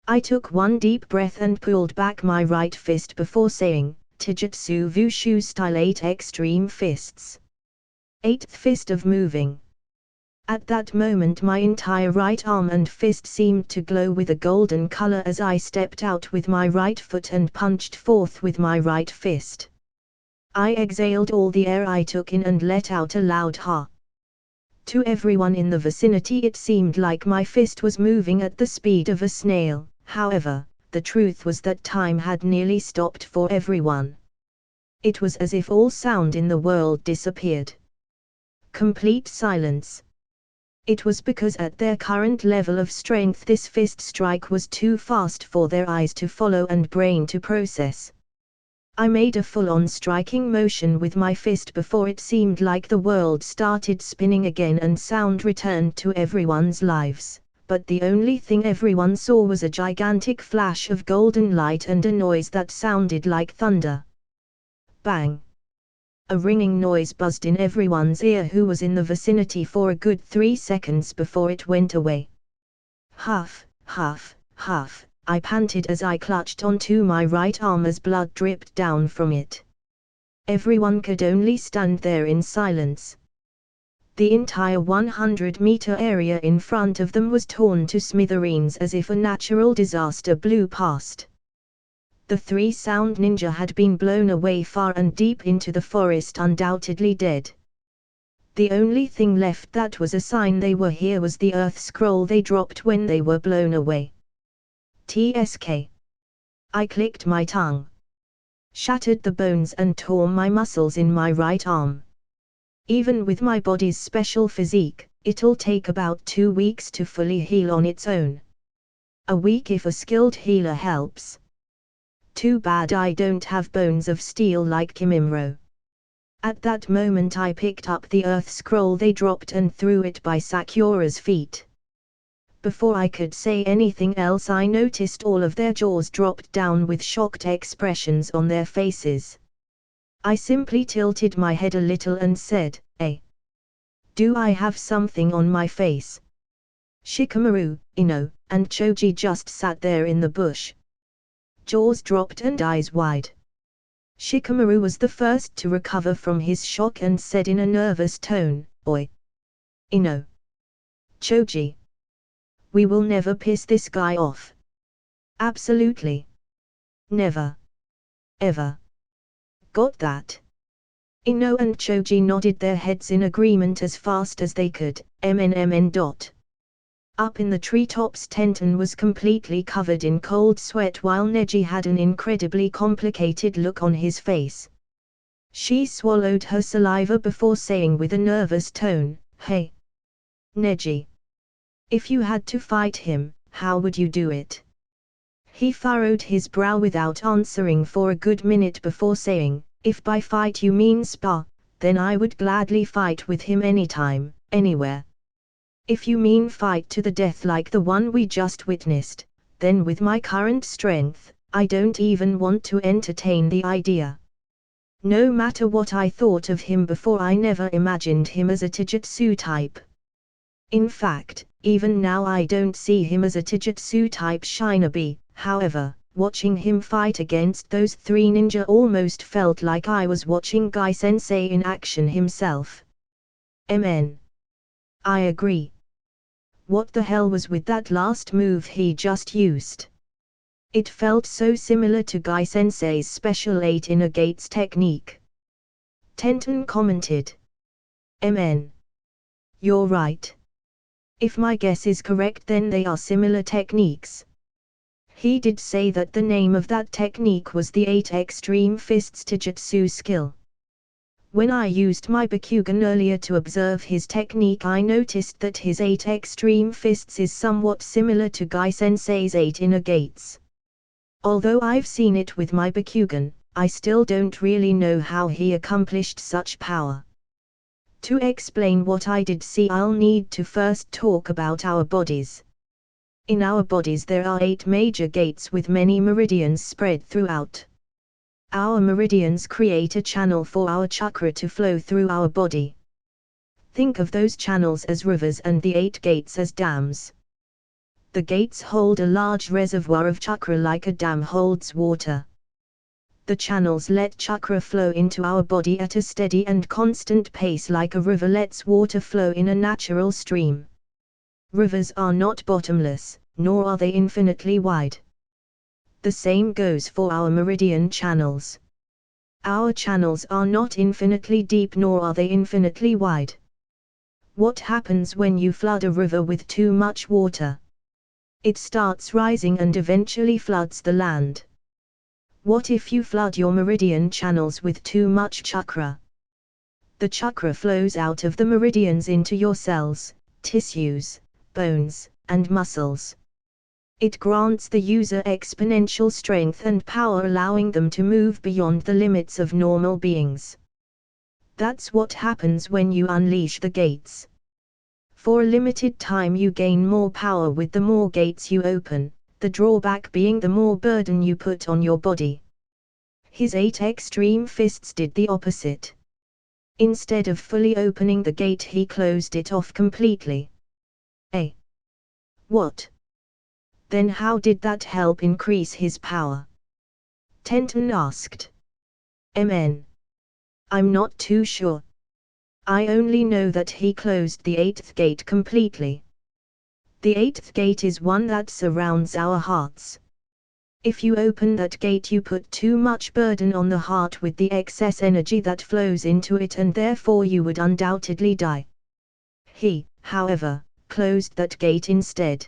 I took one deep breath and pulled back my right fist before saying, Taijutsu Wushu style 8 extreme fists. 8th fist of moving. At that moment my entire right arm and fist seemed to glow with a golden color as I stepped out with my right foot and punched forth with my right fist. I exhaled all the air I took in and let out a loud ha. To everyone in the vicinity it seemed like my fist was moving at the speed of a snail. However, the truth was that time had nearly stopped for everyone. It was as if all sound in the world disappeared. Complete silence. It was because at their current level of strength this fist strike was too fast for their eyes to follow and brain to process. I made a full-on striking motion with my fist before it seemed like the world started spinning again and sound returned to everyone's lives, but the only thing everyone saw was a gigantic flash of golden light and a noise that sounded like thunder. Bang! A ringing noise buzzed in everyone's ear who was in the vicinity for a good 3 seconds before it went away. Huff, huff, huff, I panted as I clutched onto my right arm as blood dripped down from it. Everyone could only stand there in silence. The entire 100-meter area in front of them was torn to smithereens as if a natural disaster blew past. The 3 sound ninja had been blown away far and deep into the forest, undoubtedly dead. The only thing left that was a sign they were here was the earth scroll they dropped when they were blown away. TSK. I clicked my tongue, shattered the bones and tore my muscles in my right arm. Even with my body's special physique, it'll take about 2 weeks to fully heal on its own. A week if a skilled healer helps. Too bad I don't have bones of steel like Kimimro. At that moment I picked up the earth scroll they dropped and threw it by Sakura's feet. Before I could say anything else I noticed all of their jaws dropped down with shocked expressions on their faces. I simply tilted my head a little and said, do I have something on my face? Shikamaru, Ino, and Choji just sat there in the bush. Jaws dropped and eyes wide. Shikamaru was the first to recover from his shock and said in a nervous tone, Oi! Ino! Choji! We will never piss this guy off. Absolutely. Never. Ever. Got that? Ino and Choji nodded their heads in agreement as fast as they could. MNMN. Up in the treetops Tenten was completely covered in cold sweat while Neji had an incredibly complicated look on his face. She swallowed her saliva before saying with a nervous tone, Hey! Neji! If you had to fight him, how would you do it? He furrowed his brow without answering for a good minute before saying, If by fight you mean spa, then I would gladly fight with him anytime, anywhere. If you mean fight to the death like the one we just witnessed, then with my current strength, I don't even want to entertain the idea. No matter what I thought of him before, I never imagined him as a Taijutsu type. In fact, even now I don't see him as a Taijutsu type shinobi. However, watching him fight against those 3 ninja almost felt like I was watching Guy Sensei in action himself. MN. I agree. What the hell was with that last move he just used? It felt so similar to Guy Sensei's special 8 inner gates technique. Tenten commented. MN. You're right. If my guess is correct, then they are similar techniques. He did say that the name of that technique was the 8 Extreme Fists Taijutsu skill. When I used my Bakugan earlier to observe his technique, I noticed that his 8 Extreme Fists is somewhat similar to Guy Sensei's 8 inner gates. Although I've seen it with my Bakugan, I still don't really know how he accomplished such power. To explain what I did see, I'll need to first talk about our bodies. In our bodies there are 8 major gates with many meridians spread throughout. Our meridians create a channel for our chakra to flow through our body. Think of those channels as rivers and the 8 gates as dams. The gates hold a large reservoir of chakra like a dam holds water. The channels let chakra flow into our body at a steady and constant pace like a river lets water flow in a natural stream. Rivers are not bottomless, nor are they infinitely wide. The same goes for our meridian channels. Our channels are not infinitely deep nor are they infinitely wide. What happens when you flood a river with too much water? It starts rising and eventually floods the land. What if you flood your meridian channels with too much chakra? The chakra flows out of the meridians into your cells, tissues, bones, and muscles. It grants the user exponential strength and power, allowing them to move beyond the limits of normal beings. That's what happens when you unleash the gates. For a limited time you gain more power with the more gates you open, the drawback being the more burden you put on your body. His 8 extreme fists did the opposite. Instead of fully opening the gate, he closed it off completely. What? Then how did that help increase his power? Tenten asked. I'm not too sure. I only know that he closed the 8th gate completely. The 8th gate is one that surrounds our hearts. If you open that gate, you put too much burden on the heart with the excess energy that flows into it, and therefore you would undoubtedly die. He, however, closed that gate instead.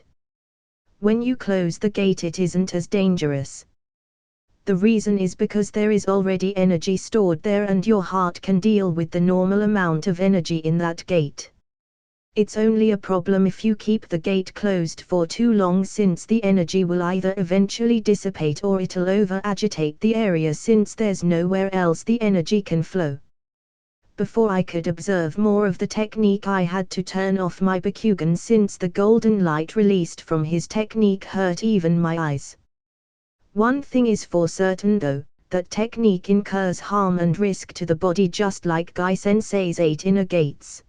When you close the gate, it isn't as dangerous. The reason is because there is already energy stored there, and your heart can deal with the normal amount of energy in that gate. It's only a problem if you keep the gate closed for too long, since the energy will either eventually dissipate or it'll over-agitate the area, since there's nowhere else the energy can flow. Before I could observe more of the technique, I had to turn off my Bakugan, since the golden light released from his technique hurt even my eyes. One thing is for certain though, that technique incurs harm and risk to the body, just like Gai Sensei's 8 inner gates.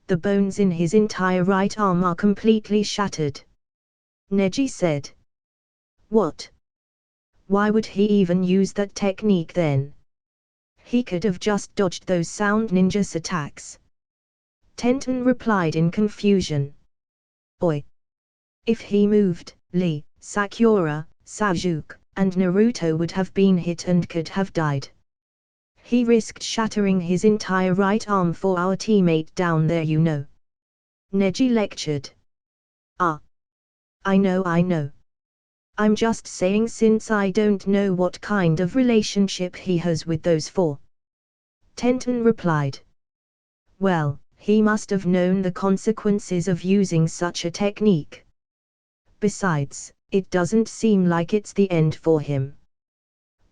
The bones in his entire right arm are completely shattered. Neji said. What? Why would he even use that technique then? He could have just dodged those sound ninjas attacks. Tenten replied in confusion. Oi! If he moved, Lee, Sakura, Sasuke, and Naruto would have been hit and could have died. He risked shattering his entire right arm for our teammate down there, you know. Neji lectured. Ah. I know. I'm just saying, since I don't know what kind of relationship he has with those 4. Tenten replied. Well, he must have known the consequences of using such a technique. Besides, it doesn't seem like it's the end for him.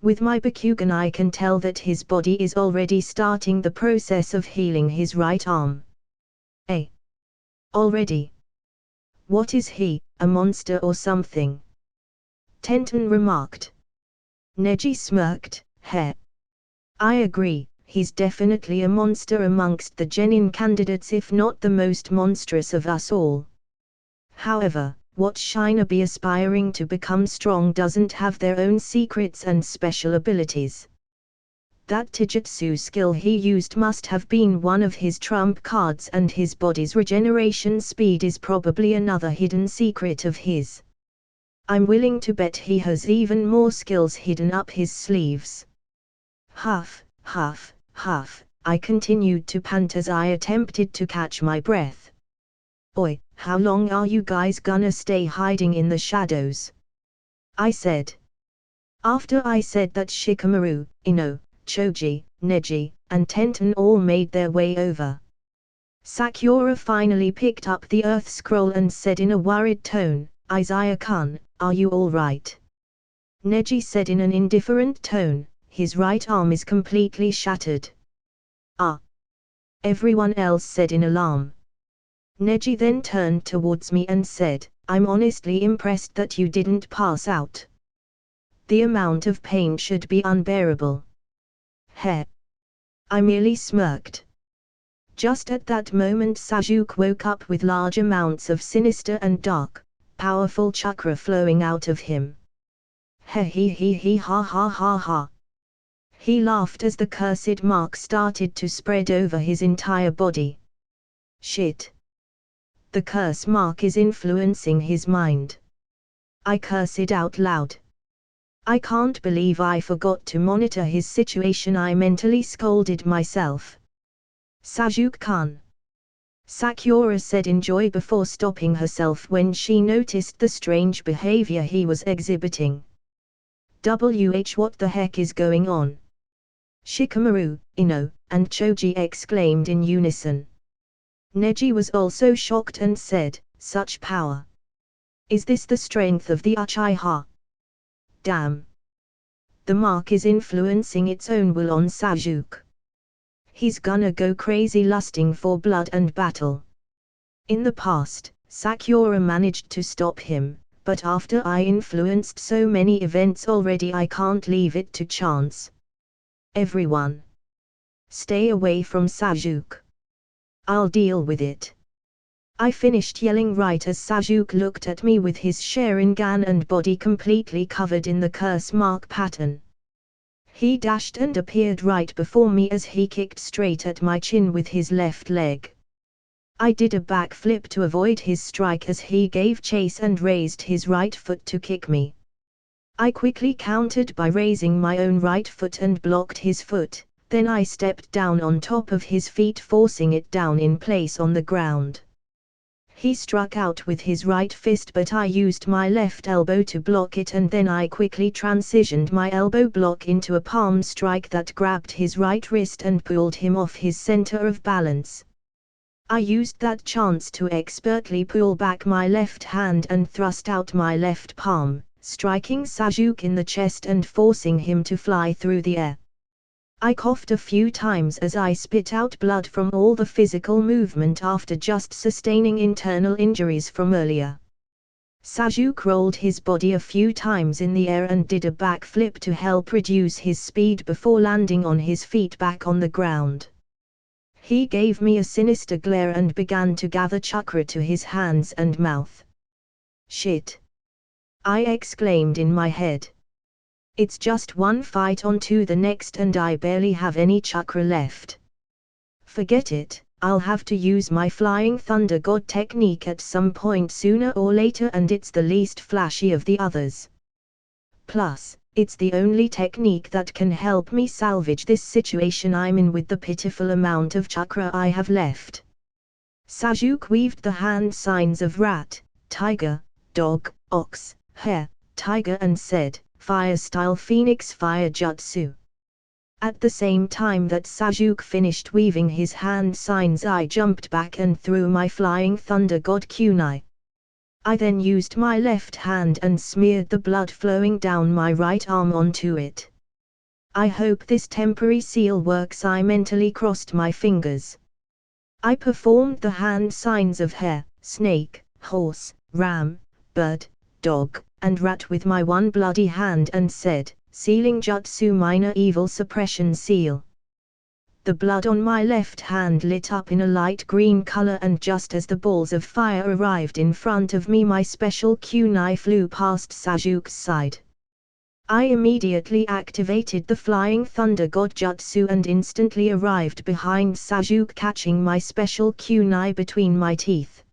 With my Bakugan I can tell that his body is already starting the process of healing his right arm. Already? What is he, a monster or something? Tenten remarked. Neji smirked. I agree, he's definitely a monster amongst the genin candidates, if not the most monstrous of us all. However, what shinobi aspiring to become strong doesn't have their own secrets and special abilities. That Taijutsu skill he used must have been one of his trump cards, and his body's regeneration speed is probably another hidden secret of his. I'm willing to bet he has even more skills hidden up his sleeves. Huff, I continued to pant as I attempted to catch my breath. Oi, how long are you guys gonna stay hiding in the shadows? I said. After I said that, Shikamaru, Ino, Choji, Neji, and Tenten all made their way over. Sakura finally picked up the earth scroll and said in a worried tone, Izaya-kun, are you alright? Neji said in an indifferent tone, his right arm is completely shattered. Ah! Everyone else said in alarm. Neji then turned towards me and said, I'm honestly impressed that you didn't pass out. The amount of pain should be unbearable. I merely smirked. Just at that moment Sasuke woke up with large amounts of sinister and dark, powerful chakra flowing out of him. Ha. He laughed as the cursed mark started to spread over his entire body. Shit. The curse mark is influencing his mind. I cursed out loud. I can't believe I forgot to monitor his situation, I mentally scolded myself. Sasuke-kun. Sakura said in joy before stopping herself when she noticed the strange behavior he was exhibiting. What the heck is going on? Shikamaru, Ino, and Choji exclaimed in unison. Neji was also shocked and said, such power. Is this the strength of the Uchiha? Damn. The mark is influencing its own will on Sasuke. He's gonna go crazy lusting for blood and battle. In the past, Sakura managed to stop him, but after I influenced so many events already I can't leave it to chance. Everyone, stay away from Sasuke. I'll deal with it. I finished yelling right as Sasuke looked at me with his Sharingan and body completely covered in the curse mark pattern. He dashed and appeared right before me as he kicked straight at my chin with his left leg. I did a backflip to avoid his strike as he gave chase and raised his right foot to kick me. I quickly countered by raising my own right foot and blocked his foot, then I stepped down on top of his feet forcing it down in place on the ground. He struck out with his right fist but I used my left elbow to block it and then I quickly transitioned my elbow block into a palm strike that grabbed his right wrist and pulled him off his center of balance. I used that chance to expertly pull back my left hand and thrust out my left palm, striking Sasuke in the chest and forcing him to fly through the air. I coughed a few times as I spit out blood from all the physical movement after just sustaining internal injuries from earlier. Sasuke rolled his body a few times in the air and did a backflip to help reduce his speed before landing on his feet back on the ground. He gave me a sinister glare and began to gather chakra to his hands and mouth. Shit! I exclaimed in my head. It's just one fight on to the next and I barely have any chakra left. Forget it, I'll have to use my Flying Thunder God technique at some point sooner or later and it's the least flashy of the others. Plus, it's the only technique that can help me salvage this situation I'm in with the pitiful amount of chakra I have left. Sasuke weaved the hand signs of rat, tiger, dog, ox, hare, tiger and said, Fire style Phoenix Fire Jutsu. At the same time that Sasuke finished weaving his hand signs I jumped back and threw my Flying Thunder God kunai. I then used my left hand and smeared the blood flowing down my right arm onto it. I hope this temporary seal works. I mentally crossed my fingers. I performed the hand signs of hare, snake, horse, ram, bird, dog, and rat with my one bloody hand and said, Sealing Jutsu Minor Evil Suppression Seal. The blood on my left hand lit up in a light green color and just as the balls of fire arrived in front of me my special kunai flew past Sasuke's side. I immediately activated the Flying Thunder God Jutsu and instantly arrived behind Sasuke catching my special kunai between my teeth.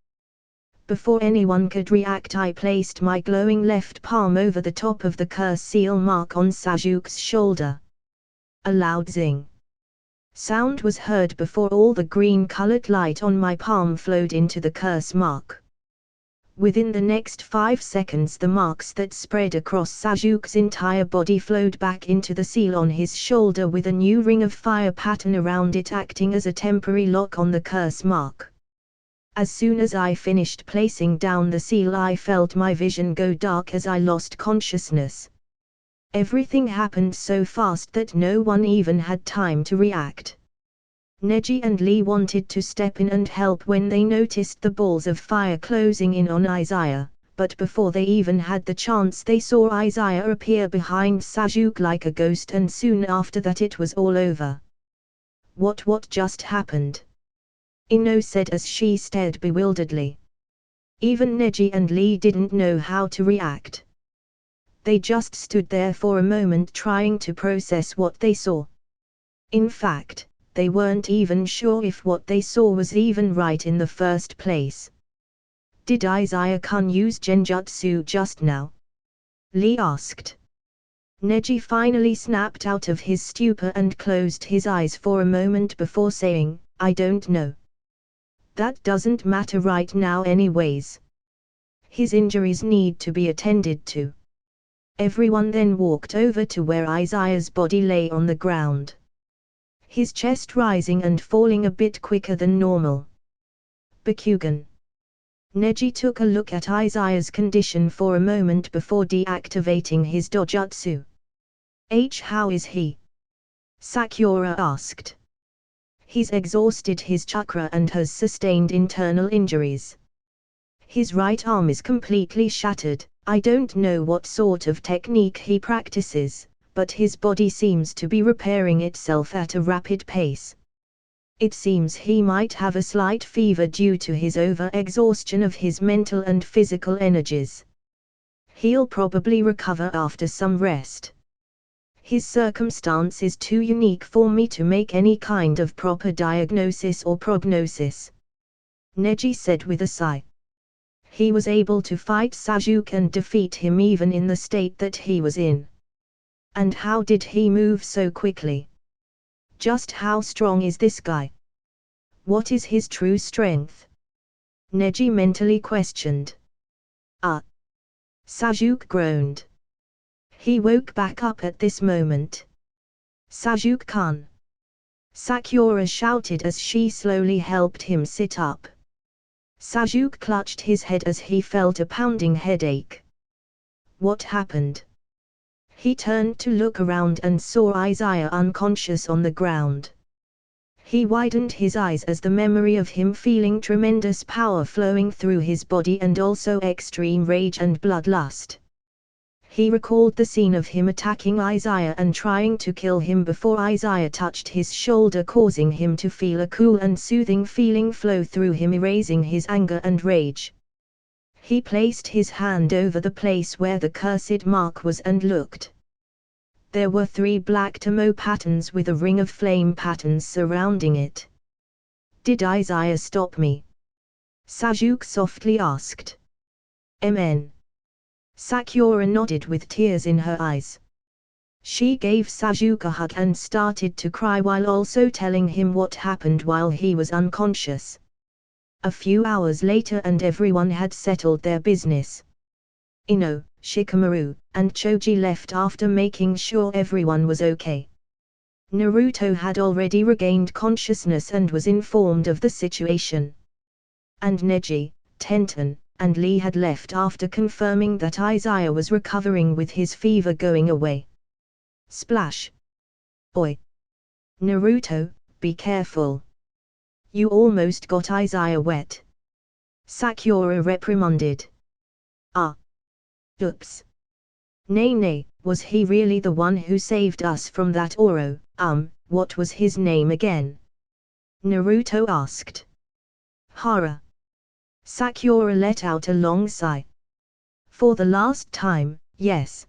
Before anyone could react I placed my glowing left palm over the top of the curse seal mark on Sasuke's shoulder. A loud zing sound was heard before all the green-colored light on my palm flowed into the curse mark. Within the next 5 seconds the marks that spread across Sasuke's entire body flowed back into the seal on his shoulder with a new ring of fire pattern around it acting as a temporary lock on the curse mark. As soon as I finished placing down the seal I felt my vision go dark as I lost consciousness. Everything happened so fast that no one even had time to react. Neji and Lee wanted to step in and help when they noticed the balls of fire closing in on Izaya, but before they even had the chance they saw Izaya appear behind Sasuke like a ghost and soon after that it was all over. What just happened? Ino said as she stared bewilderedly. Even Neji and Lee didn't know how to react. They just stood there for a moment trying to process what they saw. In fact, they weren't even sure if what they saw was even right in the first place. Did Izaya-kun use genjutsu just now? Lee asked. Neji finally snapped out of his stupor and closed his eyes for a moment before saying, I don't know. That doesn't matter right now anyways. His injuries need to be attended to. Everyone then walked over to where Izaya's body lay on the ground. His chest rising and falling a bit quicker than normal. Bakugan. Neji took a look at Izaya's condition for a moment before deactivating his dojutsu. How is he? Sakura asked. He's exhausted his chakra and has sustained internal injuries. His right arm is completely shattered. I don't know what sort of technique he practices, but his body seems to be repairing itself at a rapid pace. It seems he might have a slight fever due to his over-exhaustion of his mental and physical energies. He'll probably recover after some rest. His circumstance is too unique for me to make any kind of proper diagnosis or prognosis, Neji said with a sigh. He was able to fight Sasuke and defeat him even in the state that he was in. And how did he move so quickly? Just how strong is this guy? What is his true strength? Neji mentally questioned. Sasuke groaned. He woke back up at this moment. Sasuke-kun! Sakura shouted as she slowly helped him sit up. Sasuke clutched his head as he felt a pounding headache. What happened? He turned to look around and saw Izaya unconscious on the ground. He widened his eyes as the memory of him feeling tremendous power flowing through his body and also extreme rage and bloodlust. He recalled the scene of him attacking Izaya and trying to kill him before Izaya touched his shoulder, causing him to feel a cool and soothing feeling flow through him, erasing his anger and rage. He placed his hand over the place where the cursed mark was and looked. There were 3 black tomo patterns with a ring of flame patterns surrounding it. Did Izaya stop me? Sasuke softly asked. Mn. Sakura nodded with tears in her eyes. She gave Sasuke a hug and started to cry while also telling him what happened while he was unconscious. A few hours later and everyone had settled their business. Ino, Shikamaru, and Choji left after making sure everyone was okay. Naruto had already regained consciousness and was informed of the situation. And Neji, Tenten, and Lee had left after confirming that Izaya was recovering with his fever going away. Splash! Oi! Naruto, be careful. You almost got Izaya wet. Sakura reprimanded. Oops. Nay, was he really the one who saved us from that Oro? What was his name again? Naruto asked. Hara. Sakura let out a long sigh. For the last time, yes.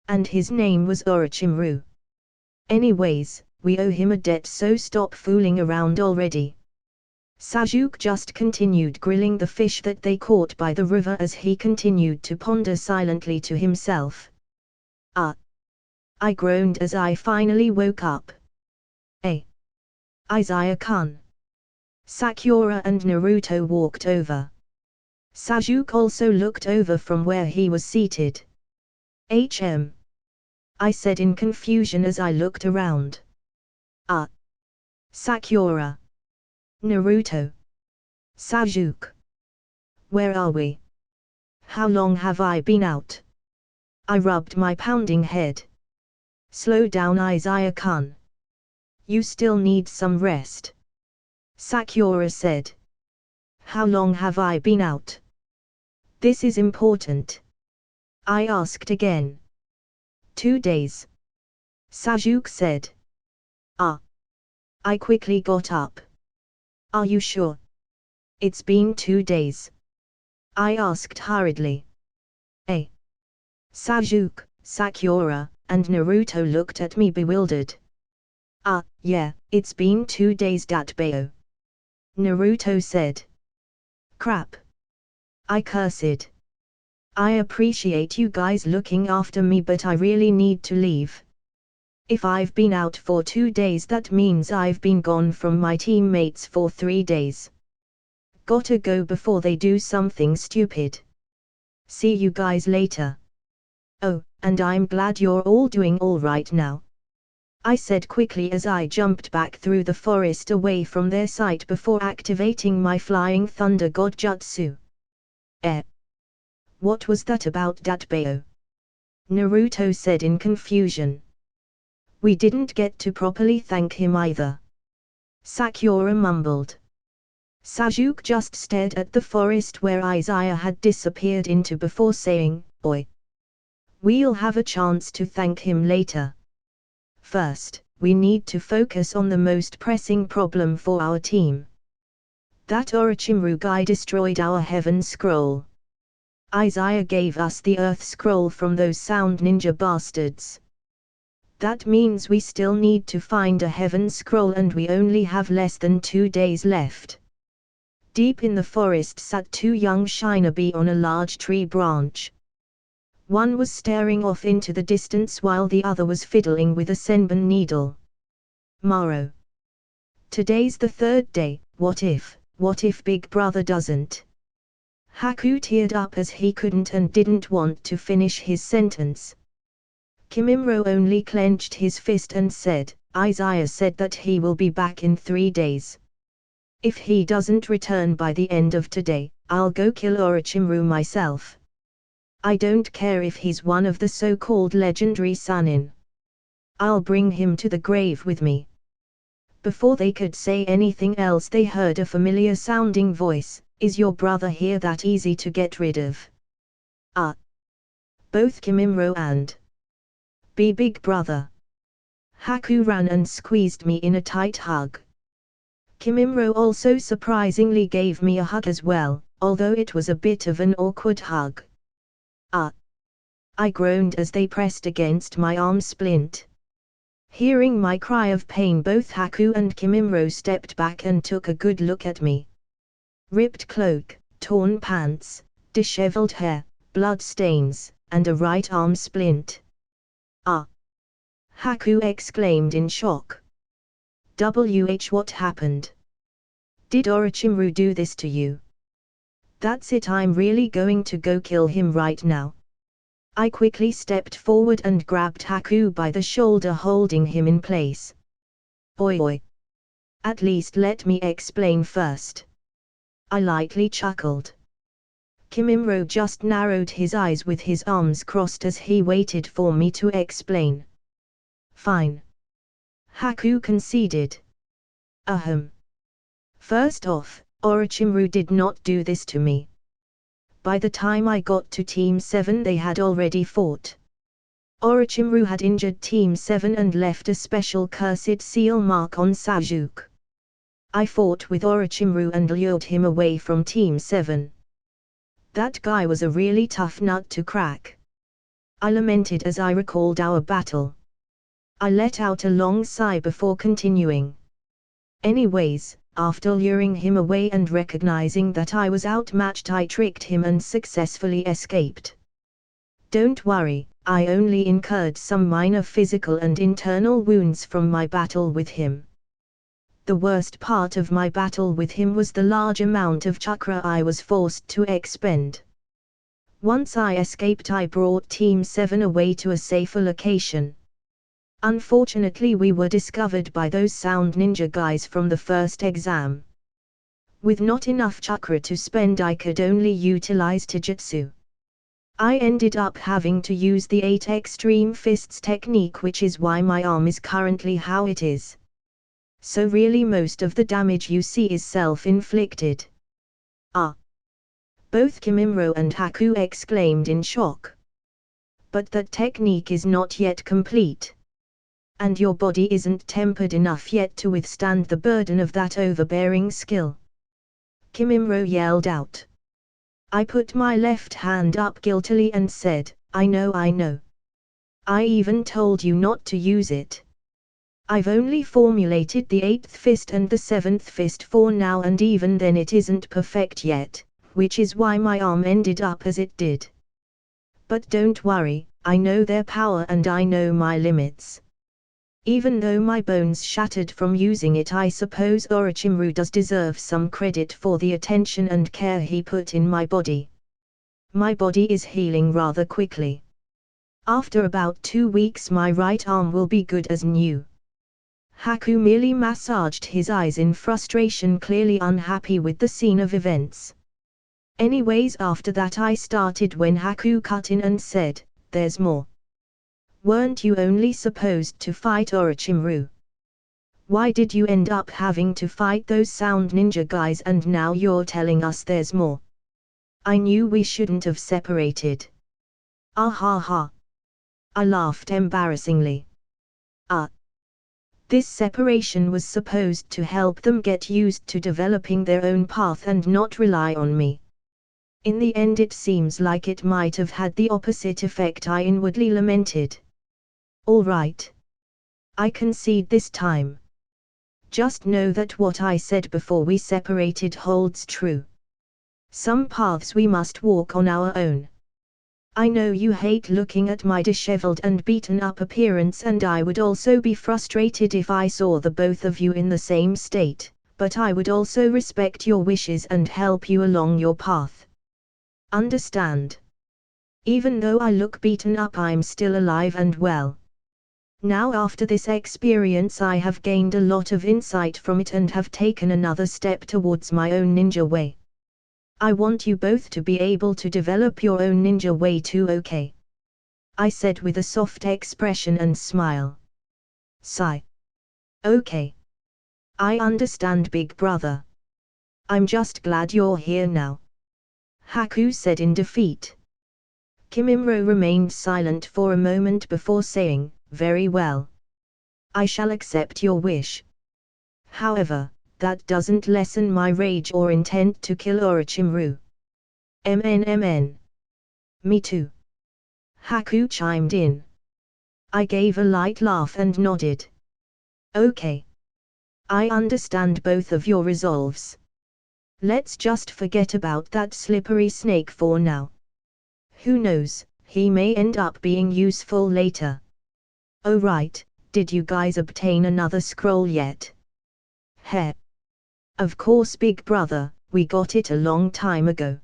And his name was Orochimaru. Anyways, we owe him a debt, so stop fooling around already. Sasuke just continued grilling the fish that they caught by the river as he continued to ponder silently to himself. I groaned as I finally woke up. Izaya-kun. Sakura and Naruto walked over. Sasuke also looked over from where he was seated. I said in confusion as I looked around. Sakura. Naruto. Sasuke. Where are we? How long have I been out? I rubbed my pounding head. Slow down, Izaya-kun. You still need some rest. Sakura said. How long have I been out? This is important. I asked again. 2 days. Sasuke said. I quickly got up. Are you sure? It's been 2 days. I asked hurriedly. Sasuke, Sakura, and Naruto looked at me bewildered. Yeah, it's been 2 days, Datbeo. Naruto said. Crap. I cursed. I appreciate you guys looking after me, but I really need to leave. If I've been out for 2 days, that means I've been gone from my teammates for 3 days. Gotta go before they do something stupid. See you guys later. Oh, and I'm glad you're all doing all right now, I said quickly as I jumped back through the forest away from their sight before activating my Flying Thunder God Jutsu. What was that about Datbeo? Naruto said in confusion. We didn't get to properly thank him either, Sakura mumbled. Sasuke just stared at the forest where Izaya had disappeared into before saying, Oi. We'll have a chance to thank him later. First, we need to focus on the most pressing problem for our team. That Orochimaru guy destroyed our Heaven Scroll. Izaya gave us the Earth Scroll from those sound ninja bastards. That means we still need to find a Heaven Scroll and we only have less than 2 days left. Deep in the forest sat 2 young shinobi on a large tree branch. One was staring off into the distance while the other was fiddling with a senbon needle. Maro. Today's the 3rd day, what if Big Brother doesn't? Haku teared up as he couldn't and didn't want to finish his sentence. Kimimaro only clenched his fist and said, Izaya said that he will be back in 3 days. If he doesn't return by the end of today, I'll go kill Orochimaru myself. I don't care if he's one of the so-called legendary Sannin. I'll bring him to the grave with me. Before they could say anything else they heard a familiar-sounding voice, Is your brother here that easy to get rid of? Both Kimimaro and Big Brother. Haku ran and squeezed me in a tight hug. Kimimaro also surprisingly gave me a hug as well, although it was a bit of an awkward hug. I groaned as they pressed against my arm splint. Hearing my cry of pain, both Haku and Kimimaro stepped back and took a good look at me. Ripped cloak, torn pants, disheveled hair, blood stains, and a right arm splint. Haku exclaimed in shock. What happened? Did Orochimaru do this to you? That's it, I'm really going to go kill him right now. I quickly stepped forward and grabbed Haku by the shoulder, holding him in place. Oi. At least let me explain first. I lightly chuckled. Kimimaro just narrowed his eyes with his arms crossed as he waited for me to explain. Fine. Haku conceded. First off, Orochimaru did not do this to me. By the time I got to Team 7 they had already fought. Orochimaru had injured Team 7 and left a special cursed seal mark on Sasuke. I fought with Orochimaru and lured him away from Team 7. That guy was a really tough nut to crack. I lamented as I recalled our battle. I let out a long sigh before continuing. Anyways, after luring him away and recognizing that I was outmatched, I tricked him and successfully escaped. Don't worry, I only incurred some minor physical and internal wounds from my battle with him. The worst part of my battle with him was the large amount of chakra I was forced to expend. Once I escaped, I brought Team 7 away to a safer location. Unfortunately, we were discovered by those sound ninja guys from the first exam. With not enough chakra to spend, I could only utilize taijutsu. I ended up having to use the 8 extreme fists technique, which is why my arm is currently how it is. So really most of the damage you see is self-inflicted. Both Kimimaro and Haku exclaimed in shock. But that technique is not yet complete. And your body isn't tempered enough yet to withstand the burden of that overbearing skill. Kimimaro yelled out. I put my left hand up guiltily and said, I know. I even told you not to use it. I've only formulated the 8th fist and the 7th fist for now, and even then it isn't perfect yet, which is why my arm ended up as it did. But don't worry, I know their power and I know my limits. Even though my bones shattered from using it, I suppose Orochimaru does deserve some credit for the attention and care he put in my body. My body is healing rather quickly. After about 2 weeks my right arm will be good as new. Haku merely massaged his eyes in frustration, clearly unhappy with the scene of events. Anyways, after that I started when Haku cut in and said, "There's more. Weren't you only supposed to fight Orochimaru? Why did you end up having to fight those sound ninja guys and now you're telling us there's more? I knew we shouldn't have separated." Ah ha ha. I laughed embarrassingly. This separation was supposed to help them get used to developing their own path and not rely on me. In the end it seems like it might have had the opposite effect, I inwardly lamented. All right. I concede this time. Just know that what I said before we separated holds true. Some paths we must walk on our own. I know you hate looking at my disheveled and beaten up appearance, and I would also be frustrated if I saw the both of you in the same state, but I would also respect your wishes and help you along your path. Understand? Even though I look beaten up, I'm still alive and well. Now after this experience I have gained a lot of insight from it and have taken another step towards my own ninja way. I want you both to be able to develop your own ninja way too, okay? I said with a soft expression and smile. Sigh. Okay. I understand, big brother. I'm just glad you're here now. Haku said in defeat. Kimimaro remained silent for a moment before saying, "Very well. I shall accept your wish. However, that doesn't lessen my rage or intent to kill Orochimaru." MN. Me too. Haku chimed in. I gave a light laugh and nodded. Okay. I understand both of your resolves. Let's just forget about that slippery snake for now. Who knows, he may end up being useful later. Oh right, did you guys obtain another scroll yet? Heh. Of course, big brother, we got it a long time ago.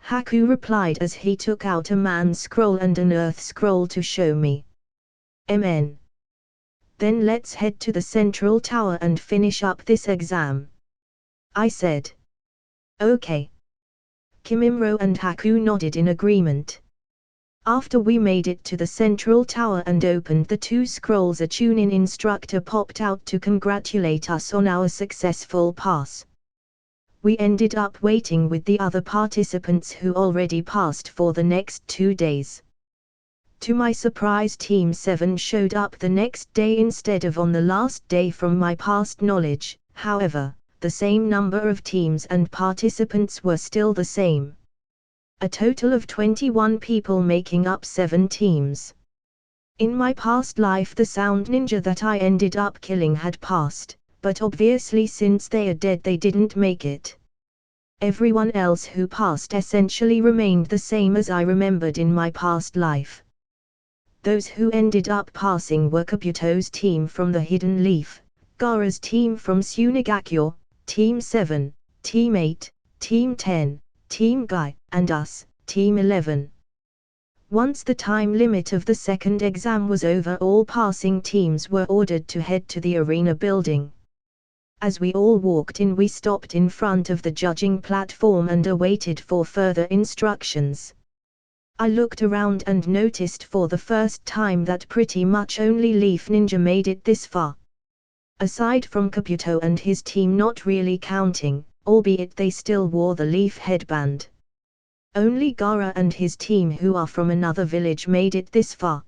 Haku replied as he took out a man's scroll and an earth scroll to show me. MN. Then let's head to the central tower and finish up this exam. I said. Okay. Kimimaro and Haku nodded in agreement. After we made it to the central tower and opened the 2 scrolls, a Chunin instructor popped out to congratulate us on our successful pass. We ended up waiting with the other participants who already passed for the next 2 days. To my surprise, Team 7 showed up the next day instead of on the last day. From my past knowledge, however, the same number of teams and participants were still the same. A total of 21 people making up 7 teams. In my past life the sound ninja that I ended up killing had passed, but obviously since they are dead they didn't make it. Everyone else who passed essentially remained the same as I remembered in my past life. Those who ended up passing were Kabuto's team from the Hidden Leaf, Gaara's team from Tsunagakyo, Team 7, Team 8, Team 10, Team Guy, and us, Team 11. Once the time limit of the second exam was over, all passing teams were ordered to head to the arena building. As we all walked in, we stopped in front of the judging platform and awaited for further instructions. I looked around and noticed for the first time that pretty much only Leaf Ninja made it this far. Aside from Kabuto and his team not really counting, albeit they still wore the leaf headband. Only Gaara and his team, who are from another village, made it this far.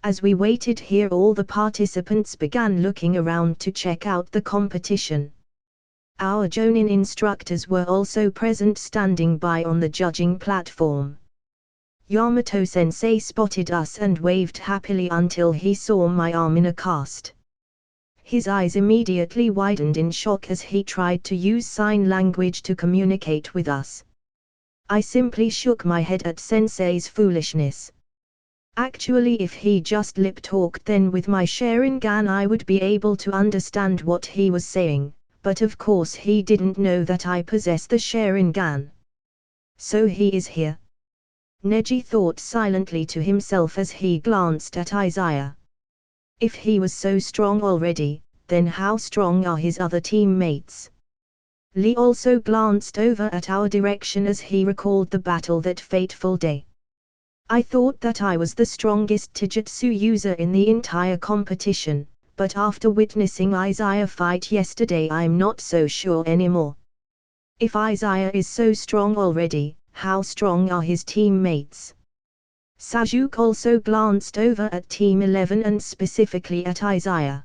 As we waited here, all the participants began looking around to check out the competition. Our Jonin instructors were also present, standing by on the judging platform. Yamato-sensei spotted us and waved happily until he saw my arm in a cast. His eyes immediately widened in shock as he tried to use sign language to communicate with us. I simply shook my head at Sensei's foolishness. Actually, if he just lip-talked, then with my Sharingan I would be able to understand what he was saying, but of course he didn't know that I possess the Sharingan. So he is here. Neji thought silently to himself as he glanced at Izaya. If he was so strong already, then how strong are his other teammates? Lee also glanced over at our direction as he recalled the battle that fateful day. I thought that I was the strongest Taijutsu user in the entire competition, but after witnessing Izaya fight yesterday I'm not so sure anymore. If Izaya is so strong already, how strong are his teammates? Sasuke also glanced over at Team 11 and specifically at Izaya.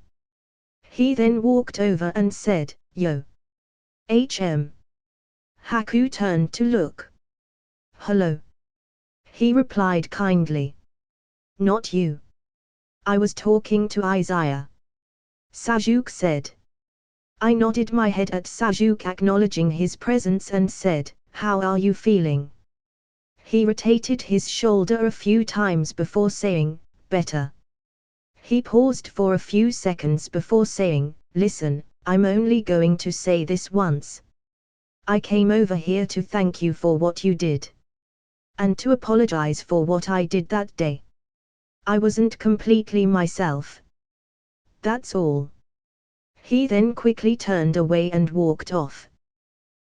He then walked over and said, "Yo. HM." Haku turned to look. "Hello." He replied kindly. "Not you. I was talking to Izaya." Sasuke said. I nodded my head at Sasuke acknowledging his presence and said, "How are you feeling?" He rotated his shoulder a few times before saying, "Better." He paused for a few seconds before saying, "Listen, I'm only going to say this once. I came over here to thank you for what you did. And to apologize for what I did that day. I wasn't completely myself. That's all." He then quickly turned away and walked off.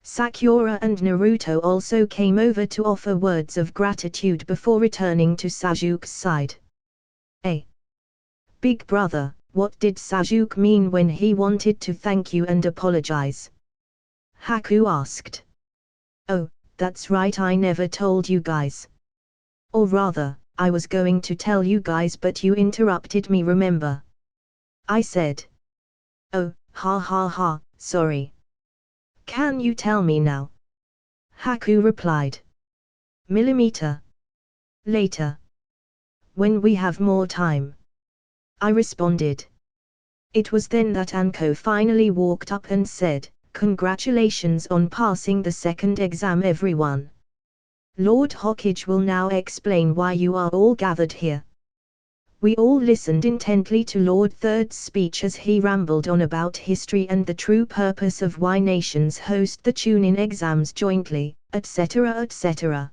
Sakura and Naruto also came over to offer words of gratitude before returning to Sasuke's side. "Hey, big brother, what did Sasuke mean when he wanted to thank you and apologize?" Haku asked. "Oh, that's right, I never told you guys. Or rather, I was going to tell you guys but you interrupted me, remember?" I said. "Oh, ha ha ha, sorry. Can you tell me now?" Haku replied. "Millimeter. Later. When we have more time," I responded. It was then that Anko finally walked up and said, "Congratulations on passing the second exam, everyone. Lord Hokage will now explain why you are all gathered here." We all listened intently to Lord Third's speech as he rambled on about history and the true purpose of why nations host the Chunin exams jointly, etc. etc.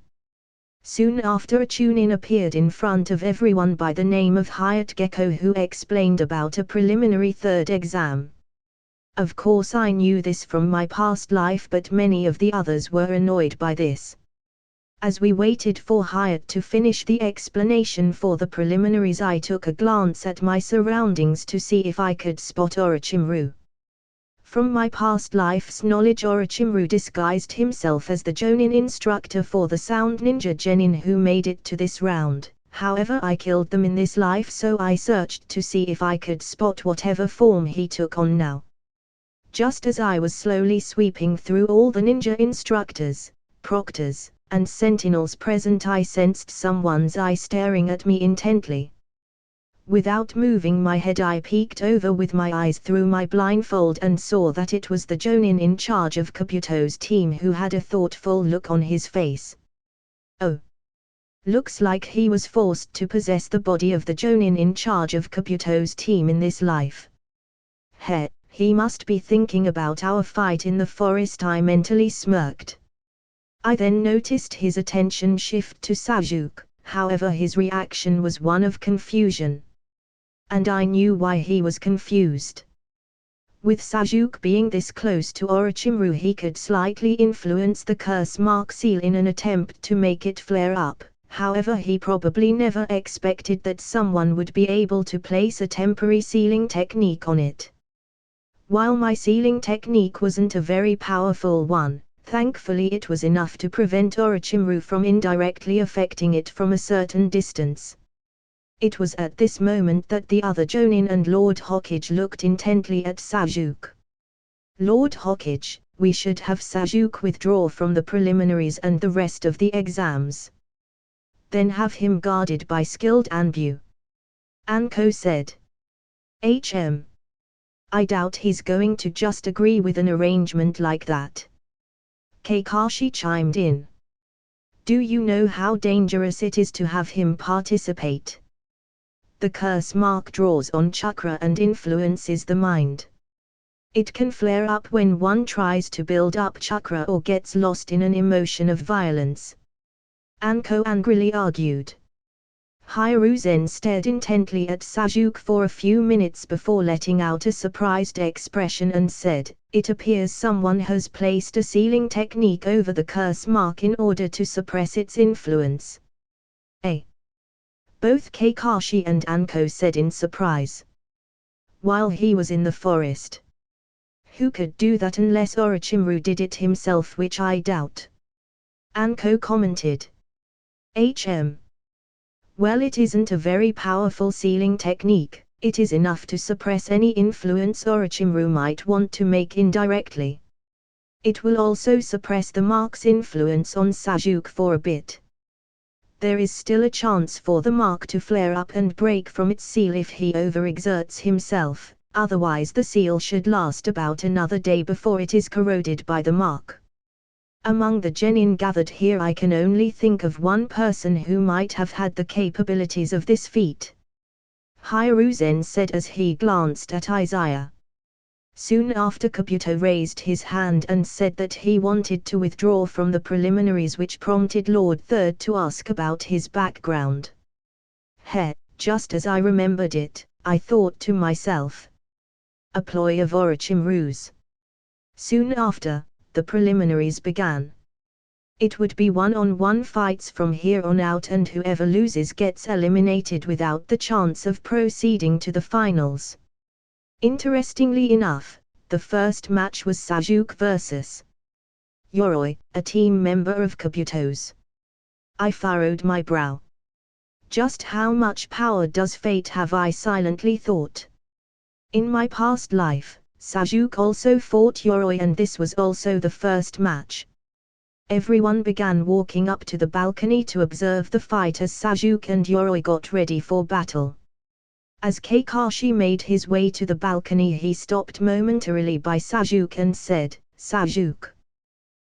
Soon after, a Chunin appeared in front of everyone by the name of Hayate Gecko, who explained about a preliminary third exam. Of course I knew this from my past life, but many of the others were annoyed by this. As we waited for Hayate to finish the explanation for the preliminaries, I took a glance at my surroundings to see if I could spot Orochimaru. From my past life's knowledge, Orochimaru disguised himself as the Jonin instructor for the Sound Ninja Genin who made it to this round. However, I killed them in this life, so I searched to see if I could spot whatever form he took on now. Just as I was slowly sweeping through all the ninja instructors, proctors, and sentinels present, I sensed someone's eye staring at me intently. Without moving my head, I peeked over with my eyes through my blindfold and saw that it was the Jonin in charge of Kabuto's team, who had a thoughtful look on his face. "Oh. Looks like he was forced to possess the body of the Jonin in charge of Kabuto's team in this life. He must be thinking about our fight in the forest," I mentally smirked. I then noticed his attention shift to Sasuke, however his reaction was one of confusion. And I knew why he was confused. With Sasuke being this close to Orochimaru, he could slightly influence the curse mark seal in an attempt to make it flare up. However, he probably never expected that someone would be able to place a temporary sealing technique on it. While my sealing technique wasn't a very powerful one, thankfully it was enough to prevent Orochimaru from indirectly affecting it from a certain distance. It was at this moment that the other Jonin and Lord Hokage looked intently at Sasuke. "Lord Hokage, we should have Sasuke withdraw from the preliminaries and the rest of the exams. Then have him guarded by skilled Anbu," Anko said. I doubt he's going to just agree with an arrangement like that," Kakashi chimed in. Do you know how dangerous it is to have him participate? The curse mark draws on chakra and influences the mind. It can flare up when one tries to build up chakra or gets lost in an emotion of violence. Anko angrily argued. Hiruzen stared intently at Sajuk for a few minutes before letting out a surprised expression and said, "It appears someone has placed a sealing technique over the curse mark in order to suppress its influence." Both Kakashi and Anko said in surprise. While he was in the forest. Who could do that unless Orochimaru did it himself, which I doubt. Anko commented. Well, it isn't a very powerful sealing technique, it is enough to suppress any influence Orochimaru might want to make indirectly. It will also suppress the mark's influence on Sajuk for a bit. There is still a chance for the mark to flare up and break from its seal if he overexerts himself, otherwise the seal should last about another day before it is corroded by the mark. Among the genin gathered here, I can only think of one person who might have had the capabilities of this feat. Hiruzen said as he glanced at Izaya. Soon after, Kabuto raised his hand and said that he wanted to withdraw from the preliminaries, which prompted Lord Third to ask about his background. Just as I remembered it, I thought to myself. A ploy of Orochimaru's. Soon after, the preliminaries began. It would be one-on-one fights from here on out, and whoever loses gets eliminated without the chance of proceeding to the finals. Interestingly enough, the first match was Sajuk vs. Yoroi, a team member of Kabuto's. I furrowed my brow. Just how much power does fate have, I silently thought. In my past life, Sajuk also fought Yoroi, and this was also the first match. Everyone began walking up to the balcony to observe the fight as Sajuk and Yoroi got ready for battle. As Kakashi made his way to the balcony, he stopped momentarily by Sajuk and said, "Sajuk,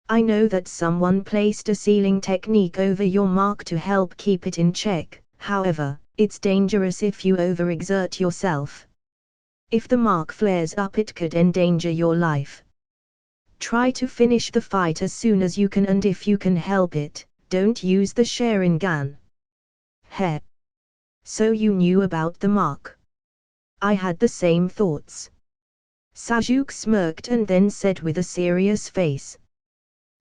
I know that someone placed a sealing technique over your mark to help keep it in check, however, it's dangerous if you overexert yourself. If the mark flares up, it could endanger your life. Try to finish the fight as soon as you can, and if you can help it, don't use the Sharingan." So you knew about the mark? I had the same thoughts. Sajuk smirked and then said with a serious face.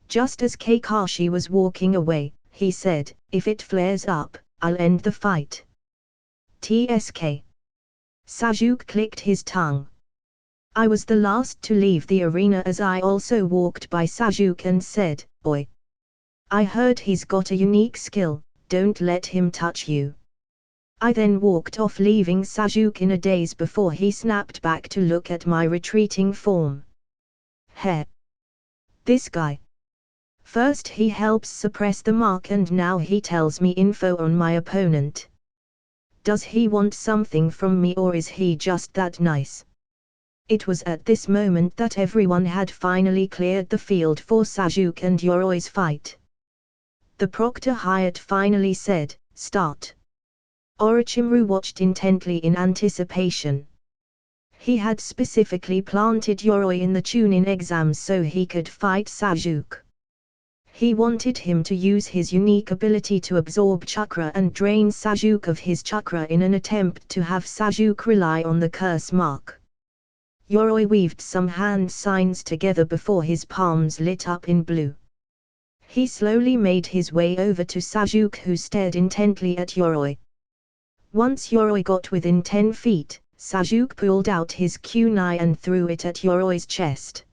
Just as Kakashi was walking away, he said, "If it flares up, I'll end the fight." TSK. Sajuk clicked his tongue. I was the last to leave the arena as I also walked by Sajuk and said, "Oi. I heard he's got a unique skill, don't let him touch you." I then walked off, leaving Sajuk in a daze before he snapped back to look at my retreating form. This guy. First he helps suppress the mark, and now he tells me info on my opponent. Does he want something from me, or is he just that nice? It was at this moment that everyone had finally cleared the field for Sajuk and Yoroi's fight. The proctor Hyatt finally said, "Start." Orochimaru watched intently in anticipation. He had specifically planted Yoroi in the Chunin exams so he could fight Sajuk. He wanted him to use his unique ability to absorb chakra and drain Sajuk of his chakra in an attempt to have Sajuk rely on the curse mark. Yoroi weaved some hand signs together before his palms lit up in blue. He slowly made his way over to Sajuk, who stared intently at Yoroi. Once Yoroi got within 10 feet, Sajuk pulled out his kunai and threw it at Yoroi's chest.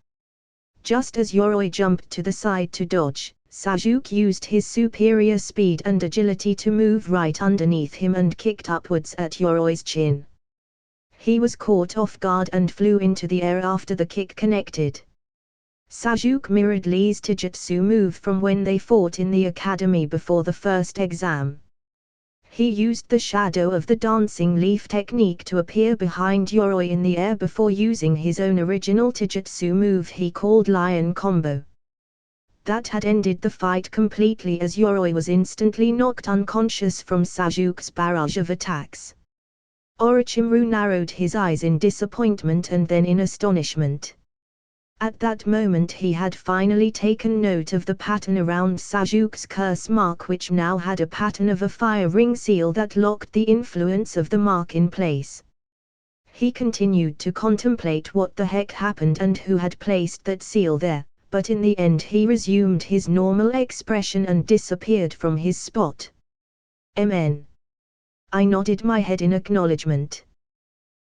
Just as Yoroi jumped to the side to dodge, Sajuk used his superior speed and agility to move right underneath him and kicked upwards at Yoroi's chin. He was caught off guard and flew into the air after the kick connected. Sajuk mirrored Lee's Taijutsu move from when they fought in the academy before the first exam. He used the shadow of the dancing leaf technique to appear behind Yoroi in the air before using his own original Taijutsu move he called Lion Combo. That had ended the fight completely as Yoroi was instantly knocked unconscious from Sajuke's barrage of attacks. Orochimaru narrowed his eyes in disappointment and then in astonishment. At that moment he had finally taken note of the pattern around Sajuke's curse mark, which now had a pattern of a fire ring seal that locked the influence of the mark in place. He continued to contemplate what the heck happened and who had placed that seal there, but in the end he resumed his normal expression and disappeared from his spot. Amen. I nodded my head in acknowledgement.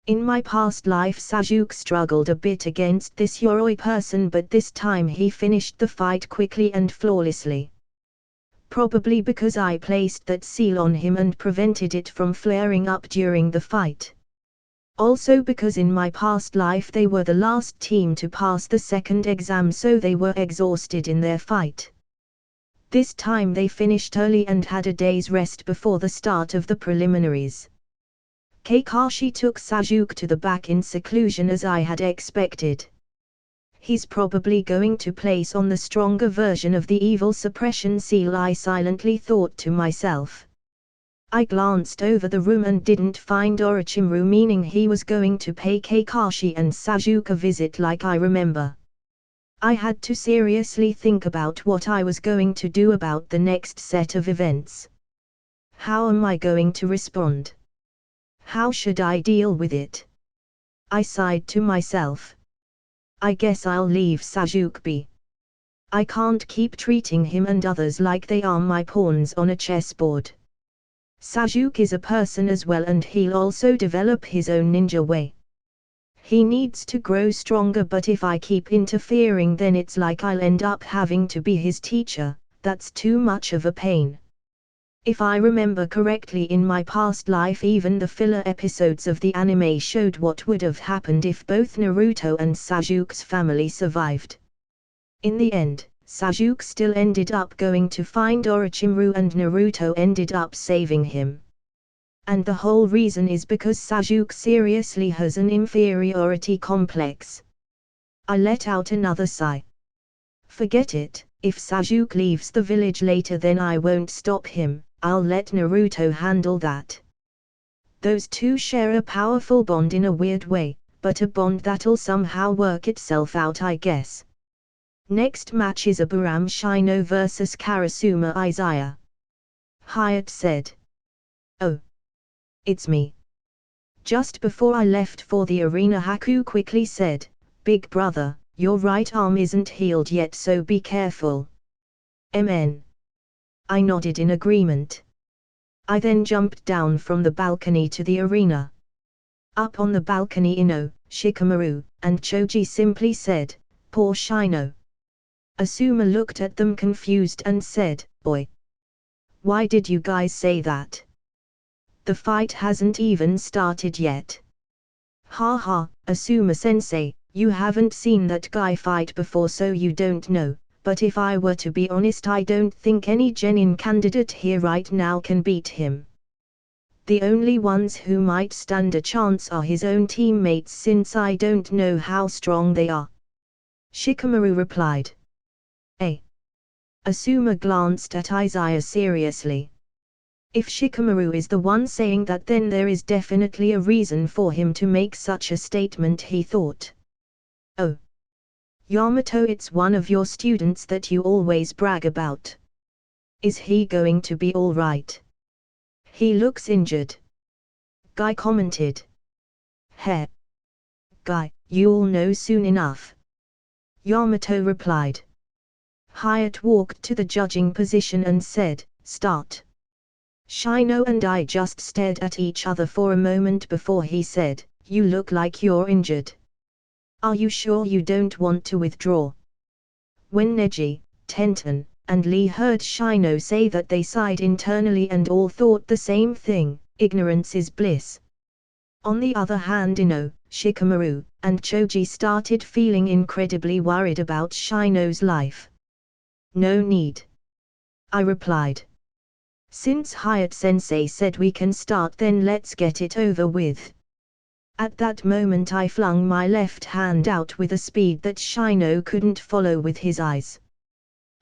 In my past life Sajuke struggled a bit against this Yoroi person, but this time he finished the fight quickly and flawlessly. Probably because I placed that seal on him and prevented it from flaring up during the fight. Also because in my past life they were the last team to pass the second exam, so they were exhausted in their fight. This time they finished early and had a day's rest before the start of the preliminaries. Kakashi took Sajuke to the back in seclusion as I had expected. He's probably going to place on the stronger version of the evil suppression seal, I silently thought to myself. I glanced over the room and didn't find Orochimaru, meaning he was going to pay Kakashi and Sajuke a visit like I remember. I had to seriously think about what I was going to do about the next set of events. How am I going to respond? How should I deal with it? I sighed to myself. I guess I'll leave Sajuke be. I can't keep treating him and others like they are my pawns on a chessboard. Sajuke is a person as well, and he'll also develop his own ninja way. He needs to grow stronger, but if I keep interfering then it's like I'll end up having to be his teacher. That's too much of a pain. If I remember correctly, in my past life even the filler episodes of the anime showed what would have happened if both Naruto and Sajuke's family survived. In the end, Sajuke still ended up going to find Orochimaru and Naruto ended up saving him. And the whole reason is because Sajuke seriously has an inferiority complex. I let out another sigh. Forget it, if Sajuke leaves the village later then I won't stop him, I'll let Naruto handle that. Those two share a powerful bond in a weird way, but a bond that'll somehow work itself out, I guess. Next match is Abraham Shino vs Karasuma Izaya. Hyatt said. Oh. It's me. Just before I left for the arena, Haku quickly said, Big brother, your right arm isn't healed yet, so be careful. Amen. I nodded in agreement. I then jumped down from the balcony to the arena. Up on the balcony Ino, Shikamaru, and Choji simply said, Poor Shino. Asuma looked at them confused and said, Boy. Why did you guys say that? The fight hasn't even started yet. Ha ha, Asuma-sensei, you haven't seen that guy fight before so you don't know, but if I were to be honest I don't think any genuine candidate here right now can beat him. The only ones who might stand a chance are his own teammates, since I don't know how strong they are. Shikamaru replied. Asuma glanced at Izaya seriously. If Shikamaru is the one saying that, then there is definitely a reason for him to make such a statement, he thought. Oh. Yamato, it's one of your students that you always brag about. Is he going to be alright? He looks injured. Guy commented. Heh. Guy, you'll know soon enough. Yamato replied. Hyatt walked to the judging position and said, Start. Shino and I just stared at each other for a moment before he said, You look like you're injured. Are you sure you don't want to withdraw? When Neji, Tenten, and Lee heard Shino say that, they sighed internally and all thought the same thing, ignorance is bliss. On the other hand, Ino, Shikamaru, and Choji started feeling incredibly worried about Shino's life. No need. I replied. Since Hyatt-sensei said we can start, then let's get it over with. At that moment I flung my left hand out with a speed that Shino couldn't follow with his eyes.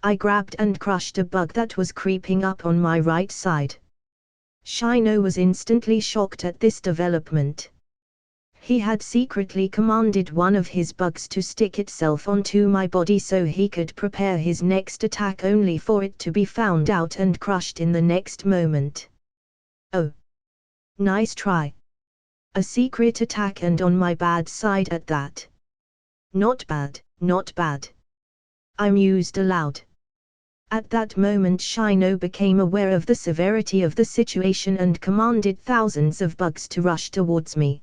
I grabbed and crushed a bug that was creeping up on my right side. Shino was instantly shocked at this development. He had secretly commanded one of his bugs to stick itself onto my body so he could prepare his next attack, only for it to be found out and crushed in the next moment. Oh! Nice try. A secret attack, and on my bad side at that. Not bad, not bad. I mused aloud. At that moment Shino became aware of the severity of the situation and commanded thousands of bugs to rush towards me.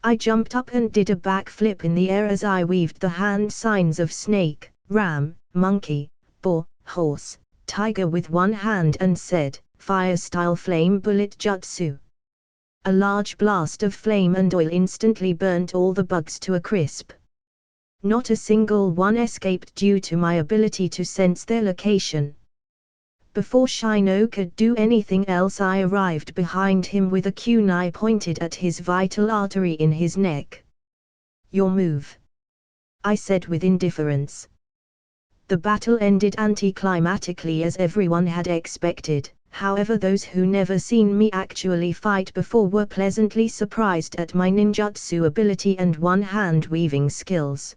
I jumped up and did a backflip in the air as I weaved the hand signs of snake, ram, monkey, boar, horse, tiger with one hand and said, "Fire-style flame bullet jutsu." A large blast of flame and oil instantly burnt all the bugs to a crisp. Not a single one escaped due to my ability to sense their location. Before Shino could do anything else, I arrived behind him with a kunai pointed at his vital artery in his neck. "Your move," I said with indifference. The battle ended anticlimactically as everyone had expected. However, those who never seen me actually fight before were pleasantly surprised at my ninjutsu ability and one-hand weaving skills.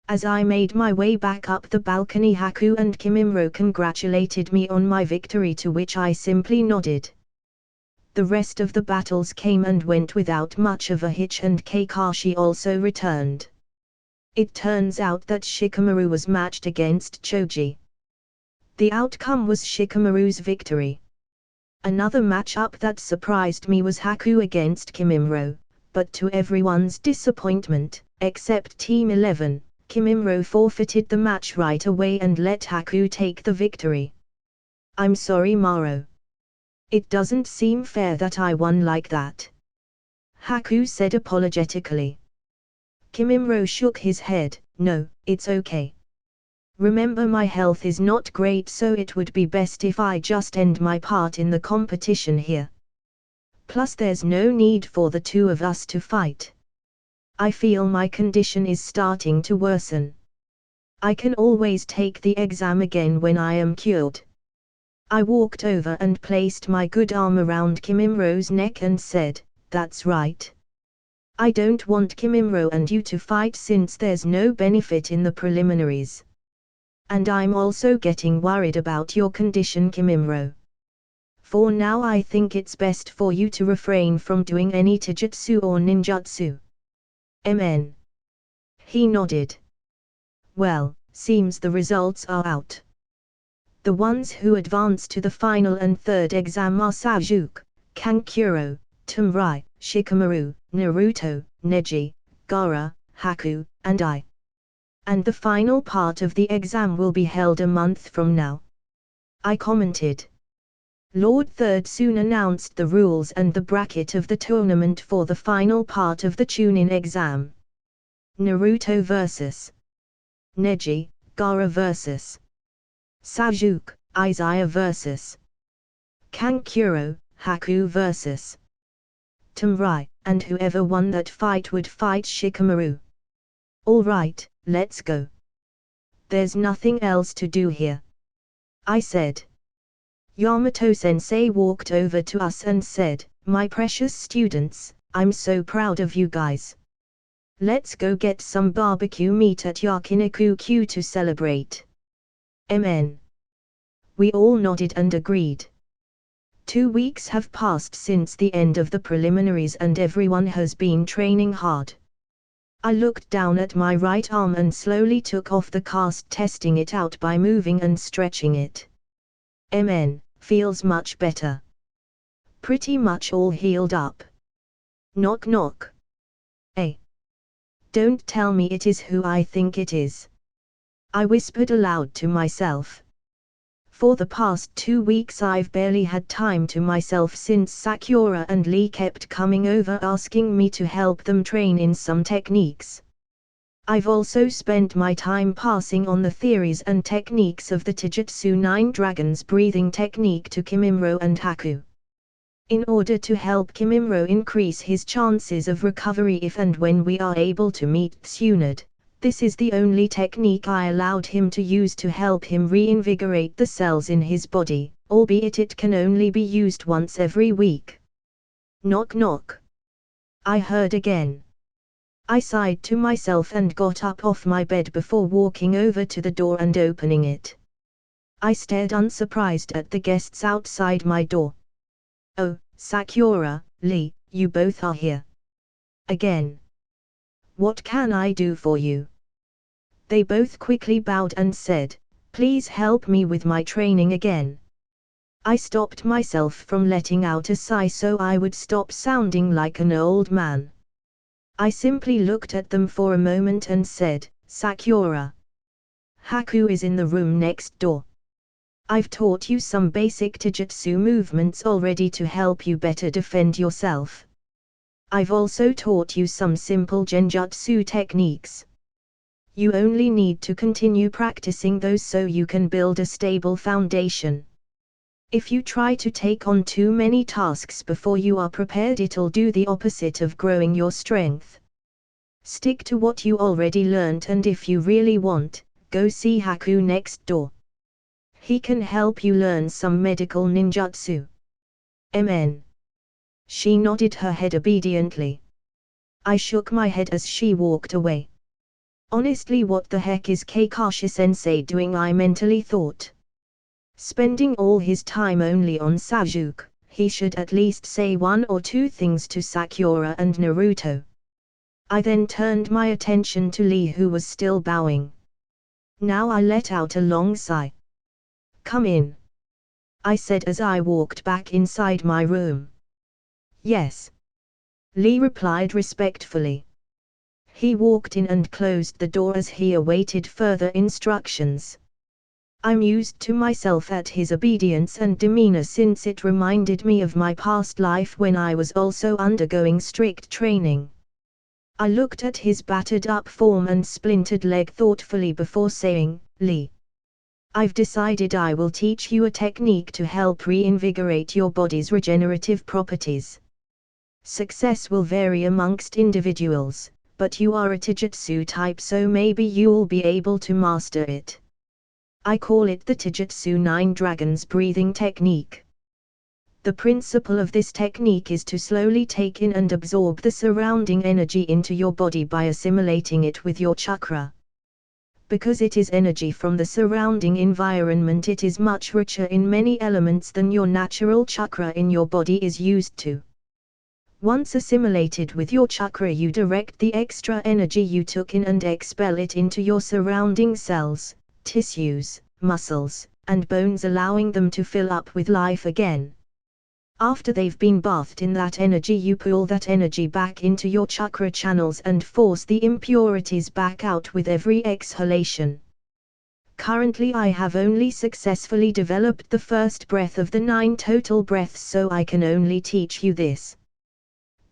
As I made my way back up the balcony, Haku and Kimimaro congratulated me on my victory, to which I simply nodded. The rest of the battles came and went without much of a hitch, and Kakashi also returned. It turns out that Shikamaru was matched against Choji. The outcome was Shikamaru's victory. Another matchup that surprised me was Haku against Kimimaro, but to everyone's disappointment, except Team 11, Kimimaro forfeited the match right away and let Haku take the victory. "I'm sorry, Maro. It doesn't seem fair that I won like that," Haku said apologetically. Kimimaro shook his head. "No, it's okay. Remember, my health is not great, so it would be best if I just end my part in the competition here. Plus there's no need for the two of us to fight. I feel my condition is starting to worsen. I can always take the exam again when I am cured." I walked over and placed my good arm around Kimimaro's neck and said, "That's right. I don't want Kimimaro and you to fight since there's no benefit in the preliminaries. And I'm also getting worried about your condition, Kimimaro. For now I think it's best for you to refrain from doing any taijutsu or ninjutsu." "MN." He nodded. "Well, seems the results are out. The ones who advance to the final and third exam are Sasuke, Kankuro, Tumrai, Shikamaru, Naruto, Neji, Gaara, Haku, and I. And the final part of the exam will be held a month from now," I commented. Lord Third soon announced the rules and the bracket of the tournament for the final part of the Chunin exam. Naruto vs. Neji, Gaara vs. Sasuke, Izaya vs. Kankuro, Haku vs. Tumrai, and whoever won that fight would fight Shikamaru. "Alright, let's go. There's nothing else to do here," I said. Yamato-sensei walked over to us and said, "My precious students, I'm so proud of you guys. Let's go get some barbecue meat at Yakiniku-Q to celebrate." "MN." We all nodded and agreed. 2 weeks have passed since the end of the preliminaries and everyone has been training hard. I looked down at my right arm and slowly took off the cast, testing it out by moving and stretching it. "MN, feels much better. Pretty much all healed up." Knock knock. "Hey. Don't tell me it is who I think it is," I whispered aloud to myself. For the past 2 weeks I've barely had time to myself since Sakura and Lee kept coming over asking me to help them train in some techniques. I've also spent my time passing on the theories and techniques of the Taijutsu 9 Dragons breathing technique to Kimimaro and Haku. In order to help Kimimaro increase his chances of recovery if and when we are able to meet Tsunade, This is the only technique I allowed him to use to help him reinvigorate the cells in his body, albeit it can only be used once every week. Knock knock. I heard again. I sighed to myself and got up off my bed before walking over to the door and opening it. I stared unsurprised at the guests outside my door. Oh, Sakura, Lee, you both are here. Again. What can I do for you? They both quickly bowed and said, please help me with my training again. I stopped myself from letting out a sigh so I would stop sounding like an old man. I simply looked at them for a moment and said, Sakura. Haku is in the room next door. I've taught you some basic taijutsu movements already to help you better defend yourself. I've also taught you some simple genjutsu techniques. You only need to continue practicing those so you can build a stable foundation. If you try to take on too many tasks before you are prepared, it'll do the opposite of growing your strength. Stick to what you already learned, and if you really want, go see Haku next door. He can help you learn some medical ninjutsu. Amen. She nodded her head obediently. I shook my head as she walked away. Honestly, what the heck is Kakashi-sensei doing? I mentally thought. Spending all his time only on Sasuke, he should at least say one or two things to Sakura and Naruto. I then turned my attention to Lee, who was still bowing. Now I let out a long sigh. Come in, I said as I walked back inside my room. Yes, Lee replied respectfully. He walked in and closed the door as he awaited further instructions. I'm used to myself at his obedience and demeanor, since it reminded me of my past life when I was also undergoing strict training. I looked at his battered up form and splintered leg thoughtfully before saying, Lee, I've decided I will teach you a technique to help reinvigorate your body's regenerative properties. Success will vary amongst individuals, but you are a taijutsu type, so maybe you'll be able to master it. I call it the Taijutsu 9 Dragons breathing technique. The principle of this technique is to slowly take in and absorb the surrounding energy into your body by assimilating it with your chakra. Because it is energy from the surrounding environment, it is much richer in many elements than your natural chakra in your body is used to. Once assimilated with your chakra, you direct the extra energy you took in and expel it into your surrounding cells, tissues, muscles, and bones, allowing them to fill up with life again. After they've been bathed in that energy, you pull that energy back into your chakra channels and force the impurities back out with every exhalation. Currently I have only successfully developed the first breath of the 9 total breaths, so I can only teach you this.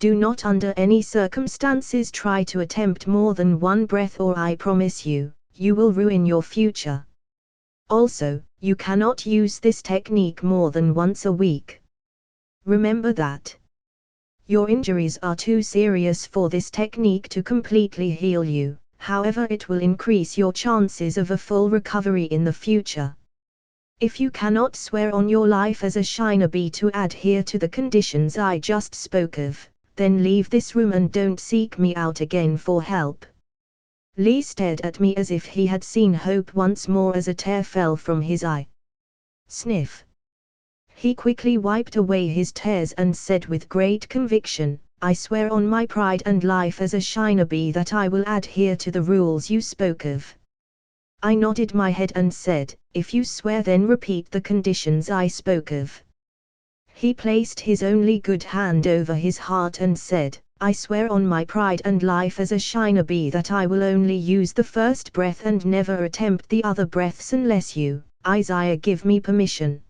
Do not under any circumstances try to attempt more than one breath, or I promise you, you will ruin your future. Also, you cannot use this technique more than once a week. Remember that. Your injuries are too serious for this technique to completely heal you, however it will increase your chances of a full recovery in the future. If you cannot swear on your life as a shinobi to adhere to the conditions I just spoke of, then leave this room and don't seek me out again for help. Lee stared at me as if he had seen hope once more as a tear fell from his eye. Sniff. He quickly wiped away his tears and said with great conviction, I swear on my pride and life as a shinobi that I will adhere to the rules you spoke of. I nodded my head and said, if you swear, then repeat the conditions I spoke of. He placed his only good hand over his heart and said, I swear on my pride and life as a shinobi that I will only use the first breath and never attempt the other breaths unless you, Izaya, give me permission.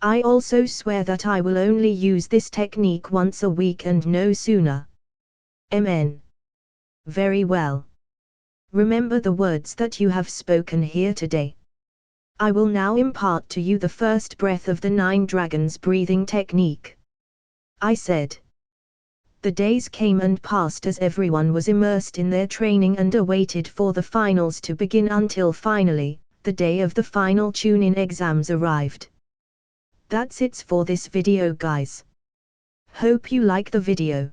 I also swear that I will only use this technique once a week and no sooner. Amen. Very well. Remember the words that you have spoken here today. I will now impart to you the first breath of the 9 Dragons breathing technique. I said. The days came and passed as everyone was immersed in their training and awaited for the finals to begin until finally, the day of the final tune-in exams arrived. That's it for this video guys. Hope you like the video.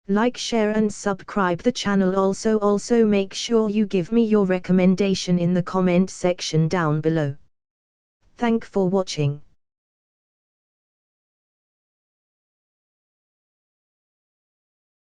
Like, share and subscribe the channel. Also make sure you give me your recommendation in the comment section down below. Thank for watching.